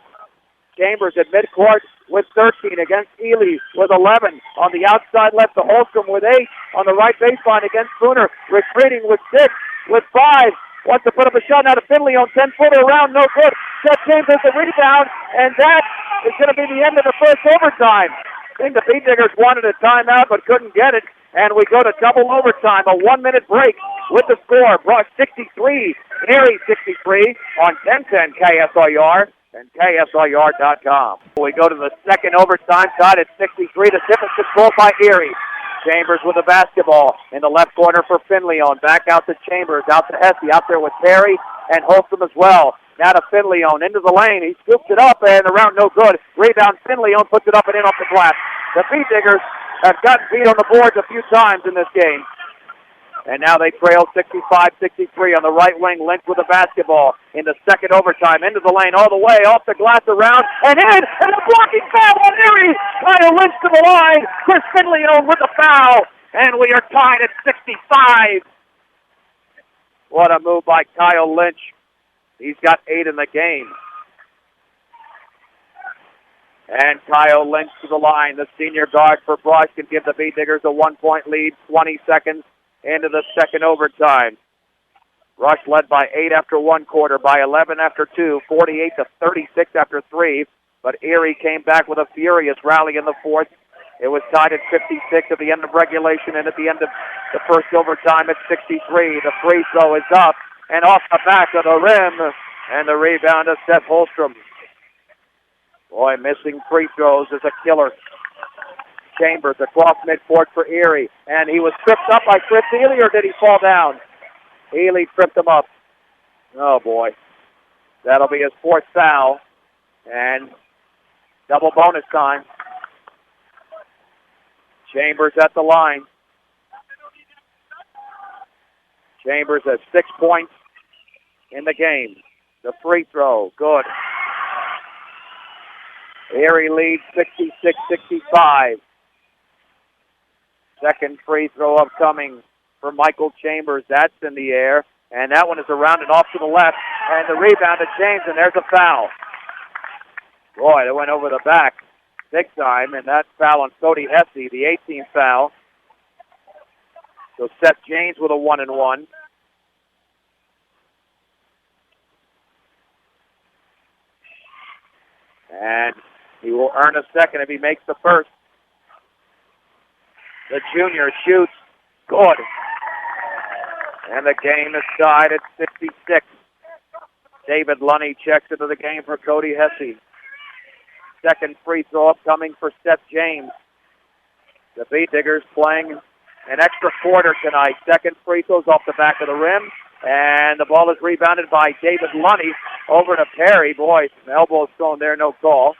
Chambers at midcourt with 13 against Ely with 11. On the outside left to Holstrom with 8. On the right baseline against Spooner. Retreating with 6, with 5. Wants to put up a shot now to Finley on 10-footer around, no good. Seth James has the rebound, and that is going to be the end of the first overtime. I think the Beat Diggers wanted a timeout but couldn't get it. And we go to double overtime, a 1-minute break with the score. Brush 63, Erie 63 on 1010 KSIR and KSIR.com. We go to the second overtime, tied at 63. The tip is controlled by Erie. Chambers with the basketball in the left corner for Finleon. Back out to Chambers, out to Hesse, out there with Perry and Holstrom as well. Now to Finleon, into the lane. He scoops it up and around, no good. Rebound, Finleon puts it up and in off the glass. The Beat Diggers have gotten beat on the boards a few times in this game. And now they trail 65-63 on the right wing. Lynch with the basketball in the second overtime. Into the lane all the way, off the glass, around, and in! And a blocking foul on Erie! Kyle Lynch to the line. Chris Finleon with the foul. And we are tied at 65. What a move by Kyle Lynch. He's got 8 in the game. And Kyle Lynch to the line. The senior guard for Brush can give the Beat Diggers a 1-point lead. 20 seconds into the second overtime. Brush led by 8 after one quarter, by 11 after two, 48-36 after 3. But Erie came back with a furious rally in the fourth. It was tied at 56 at the end of regulation, and at the end of the first overtime at 63. The free throw is up and off the back of the rim, and the rebound of Seth Holstrom. Boy, missing free throws is a killer. Chambers across midcourt for Erie, and he was tripped up by Chris Ely, or did he fall down? Ely tripped him up. Oh, boy. That'll be his fourth foul, and double bonus time. Chambers at the line. Chambers has 6 points in the game. The free throw, good. Erie leads 66-65. Second free throw upcoming for Michael Chambers. That's in the air, and that one is around and off to the left. And the rebound to James, and there's a foul. Boy, they went over the back big time, and that foul on Cody Hesse, the 18th foul. So Seth James with a 1-and-1. And he will earn a second if he makes the first. The junior shoots. Good. And the game is tied at 66. David Lunny checks into the game for Cody Hesse. Second free throw upcoming for Seth James. The Beat Diggers playing an extra quarter tonight. Second free throws off the back of the rim. And the ball is rebounded by David Lunny over to Perry. Boy, some elbows thrown there, no call.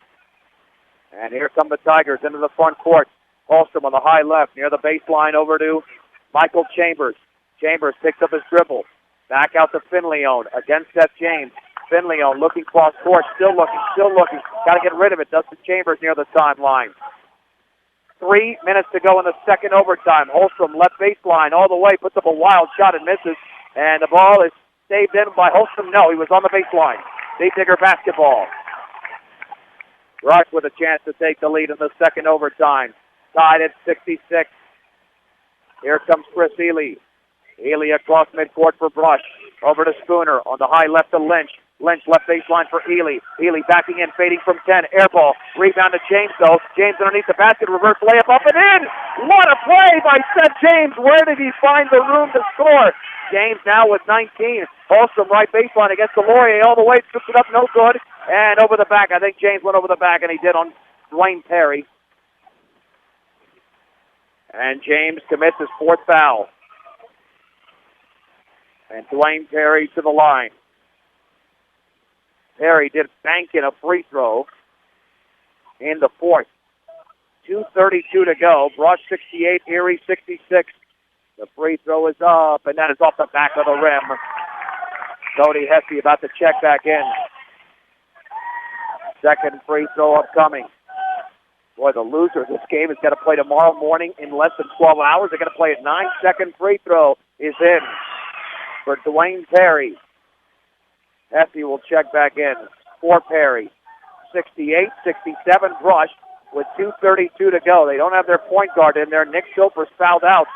And here come the Tigers into the front court. Holstrom on the high left near the baseline over to Michael Chambers. Chambers picks up his dribble. Back out to Finleone against Seth James. Finleone looking cross court, still looking. Got to get rid of it. Dustin Chambers near the timeline. 3 minutes to go in the second overtime. Holstrom left baseline all the way, puts up a wild shot and misses. And the ball is saved in by Holstrom. No, he was on the baseline. Beat Digger basketball. Rush with a chance to take the lead in the second overtime. Tied at 66. Here comes Chris Ely. Ely across midcourt for Brush. Over to Spooner on the high left to Lynch. Lynch left baseline for Ely. Ely backing in, fading from 10. Air ball. Rebound to James, though. James underneath the basket. Reverse layup up and in. What a play by Seth James. Where did he find the room to score? James now with 19. Holstrom right baseline against Delorier all the way. Scoops it up, no good. And over the back. I think James went over the back, and he did on Dwayne Perry. And James commits his fourth foul. And Dwayne Perry to the line. Perry did bank in a free throw in the fourth. 2:32 to go. Brush 68, Erie 66. The free throw is up, and that is off the back of the rim. Cody Hesse about to check back in. Second free throw upcoming. Boy, the loser of this game is going to play tomorrow morning in less than 12 hours. They're going to play at 9. Second free throw is in for Dwayne Perry. Hesse will check back in for Perry. 68-67 Brush with 2:32 to go. They don't have their point guard in there. Nick Silver's fouled out.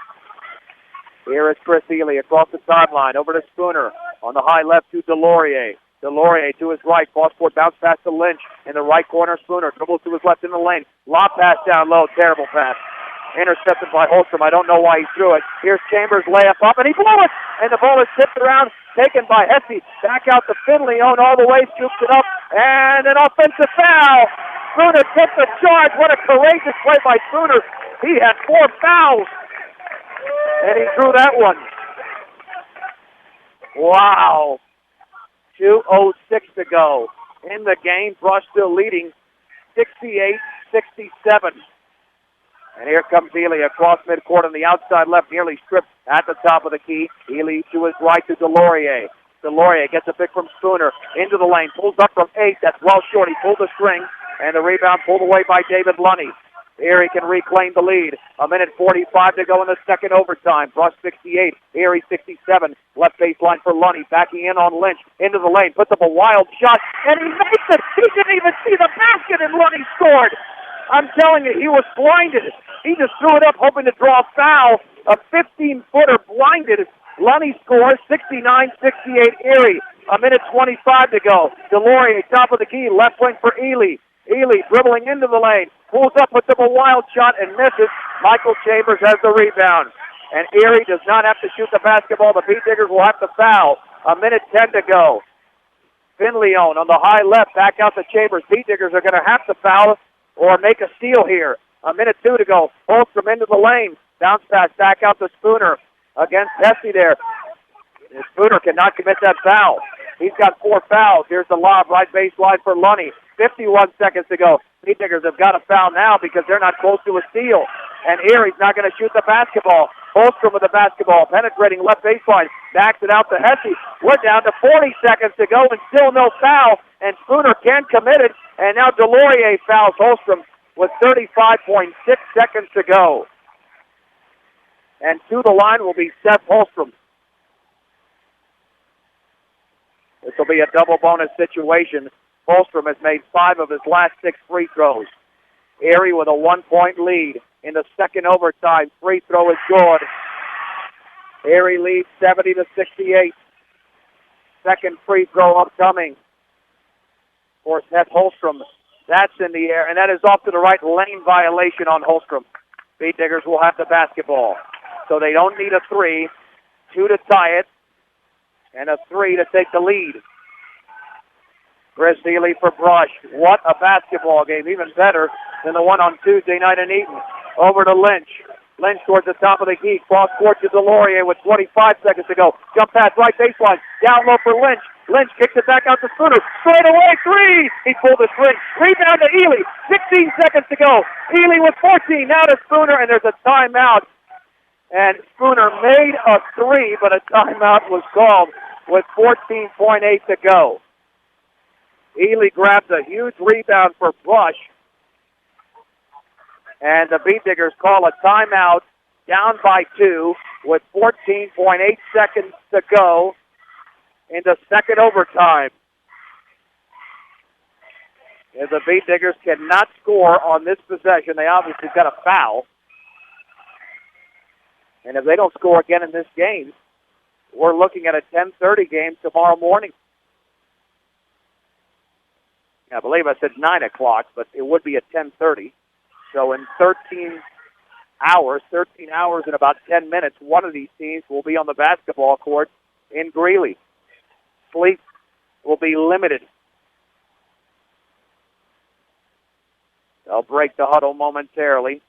Here is Chris Ely across the sideline. Over to Spooner on the high left to Delorier. Delorier to his right. Cross-court bounce pass to Lynch. In the right corner, Spooner dribbles to his left in the lane. Lob pass down low. Terrible pass. Intercepted by Holstrom. I don't know why he threw it. Here's Chambers layup up, and he blew it! And the ball is tipped around, taken by Hesse. Back out to Finleone all the way, scoops it up, and an offensive foul! Spooner took the charge. What a courageous play by Spooner. He had 4 fouls, and he drew that one. Wow. 2:06 to go in the game. Brush still leading 68-67. And here comes Ely across midcourt on the outside left, nearly stripped at the top of the key. Ely to his right to Delorier. Delorier gets a pick from Spooner into the lane, pulls up from 8. That's well short. He pulled the string, and the rebound pulled away by David Lunny. Erie can reclaim the lead. 1:45 to go in the second overtime. Brush 68, Erie 67. Left baseline for Lunny, backing in on Lynch. Into the lane, puts up a wild shot, and he makes it! He didn't even see the basket, and Lunny scored! I'm telling you, he was blinded. He just threw it up, hoping to draw a foul. A 15-footer blinded. Lunny scores 69-68 Erie. 1:25 to go. Delorier, top of the key, left wing for Ely. Ely dribbling into the lane, pulls up, puts up a wild shot, and misses. Michael Chambers has the rebound. And Erie does not have to shoot the basketball. The Beat Diggers will have to foul. 1:10 to go. Finleone on the high left, back out to Chambers. Beat Diggers are going to have to foul or make a steal here. 1:02 to go. Holstrom into the lane. Bounce pass back out to Spooner against Hesse there. And Spooner cannot commit that foul. He's got 4 fouls. Here's the lob, right baseline for Lunny. 51 seconds to go. Beat Diggers have got a foul now because they're not close to a steal. And Erie's not going to shoot the basketball. Holstrom with the basketball, penetrating left baseline. Backs it out to Hesse. We're down to 40 seconds to go and still no foul. And Spooner can't commit it. And now Delorier fouls Holstrom with 35.6 seconds to go. And to the line will be Seth Holstrom. This will be a double bonus situation. Holstrom has made 5 of his last 6 free throws. Erie with a 1-point lead in the second overtime. Free throw is good. Erie leads 70-68. Second free throw upcoming for Seth Holstrom. That's in the air, and that is off to the right. Lane violation on Holstrom. Beat Diggers will have the basketball. So they don't need a 3. 2 to tie it, and a 3 to take the lead. Chris Ely for Brush. What a basketball game. Even better than the one on Tuesday night in Eaton. Over to Lynch. Lynch towards the top of the key. Cross court to Delorier with 25 seconds to go. Jump pass right baseline. Down low for Lynch. Lynch kicks it back out to Spooner. Straight away, 3! He pulled the string. Rebound to Ely. 16 seconds to go. Ely with 14. Now to Spooner, and there's a timeout. And Spooner made a 3, but a timeout was called with 14.8 to go. Ely grabs a huge rebound for Brush. And the Beat Diggers call a timeout, down by 2 with 14.8 seconds to go into second overtime. If the Beat Diggers cannot score on this possession, they obviously got a foul. And if they don't score again in this game, we're looking at a 10:30 game tomorrow morning. I believe I said 9 o'clock, but it would be at 10:30. So in 13 hours and about 10 minutes, one of these teams will be on the basketball court in Greeley. Sleep will be limited. They'll break the huddle momentarily.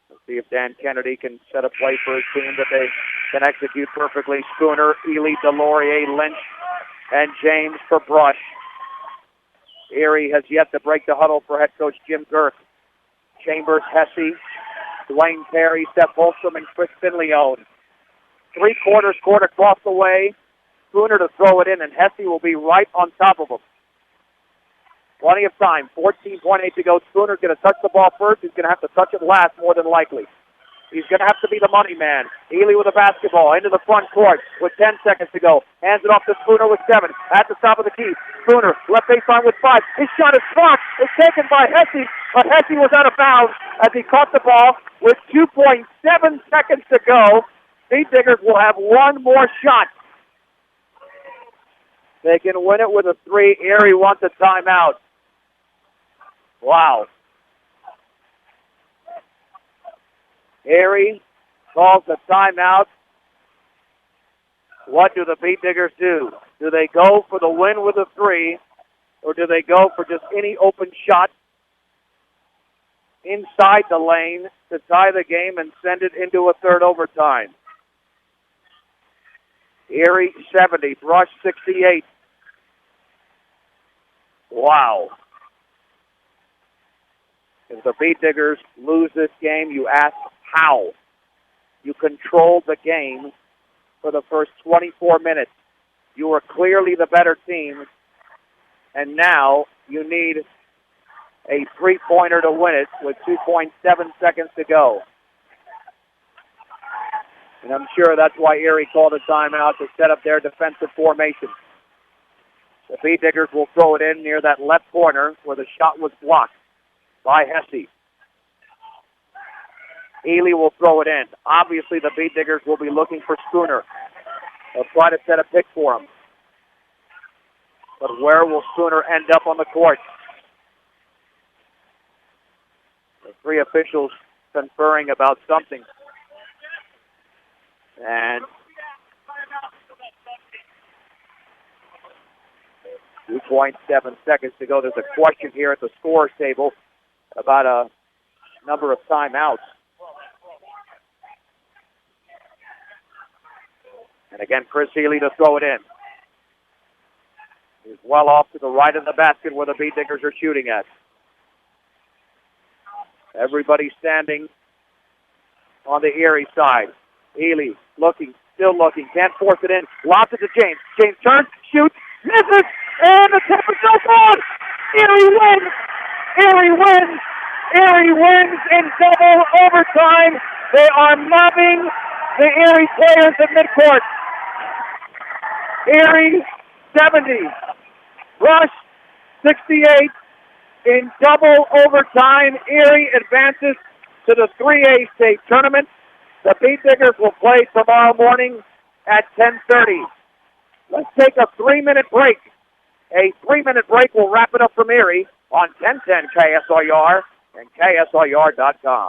Let's see if Dan Kennedy can set a play for his team that they can execute perfectly. Spooner, Ely, Delorier, Lynch, and James for Brush. Erie has yet to break the huddle for head coach Jim Girth. Chambers, Hesse, Dwayne Perry, Seth Holstrom, and Chris Finleone. 3/4 court across the way. Spooner to throw it in, and Hesse will be right on top of him. Plenty of time. 14.8 to go. Spooner's going to touch the ball first. He's going to have to touch it last, more than likely. He's going to have to be the money man. Ely with a basketball into the front court with 10 seconds to go. Hands it off to Spooner with 7 at the top of the key. Spooner, left baseline with 5. His shot is blocked. It's taken by Hesse, but Hesse was out of bounds as he caught the ball with 2.7 seconds to go. Beat Diggers will have one more shot. They can win it with a 3. Erie wants a timeout. Wow. Erie calls the timeout. What do the Beat Diggers do? Do they go for the win with a 3, or do they go for just any open shot inside the lane to tie the game and send it into a third overtime? Erie 70, Brush 68. Wow. If the Beat Diggers lose this game, you ask how. You controlled the game for the first 24 minutes. You were clearly the better team, and now you need a 3-pointer to win it with 2.7 seconds to go. And I'm sure that's why Erie called a timeout to set up their defensive formation. The Beat Diggers will throw it in near that left corner where the shot was blocked by Hesse. Ely will throw it in. Obviously, the Beat Diggers will be looking for Spooner. They'll try to set a pick for him. But where will Spooner end up on the court? The 3 officials conferring about something. And 2.7 seconds to go. There's a question here at the scores table about a number of timeouts. And again, Chris Ely to throw it in. He's well off to the right of the basket where the Beat Diggers are shooting at. Everybody standing on the Erie side. Ely looking, still looking, can't force it in. Lobs it to James. James turns, shoots, misses, and the tip is no good. Erie wins. Erie wins. Erie wins in double overtime. They are mobbing the Erie players at midcourt. Erie 70. Rush 68. In double overtime, Erie advances to the 3A state tournament. The Beat Diggers will play tomorrow morning at 10:30. Let's take a 3-minute break. A 3-minute break will wrap it up from Erie. on 1010 KSLR and KSLR.com.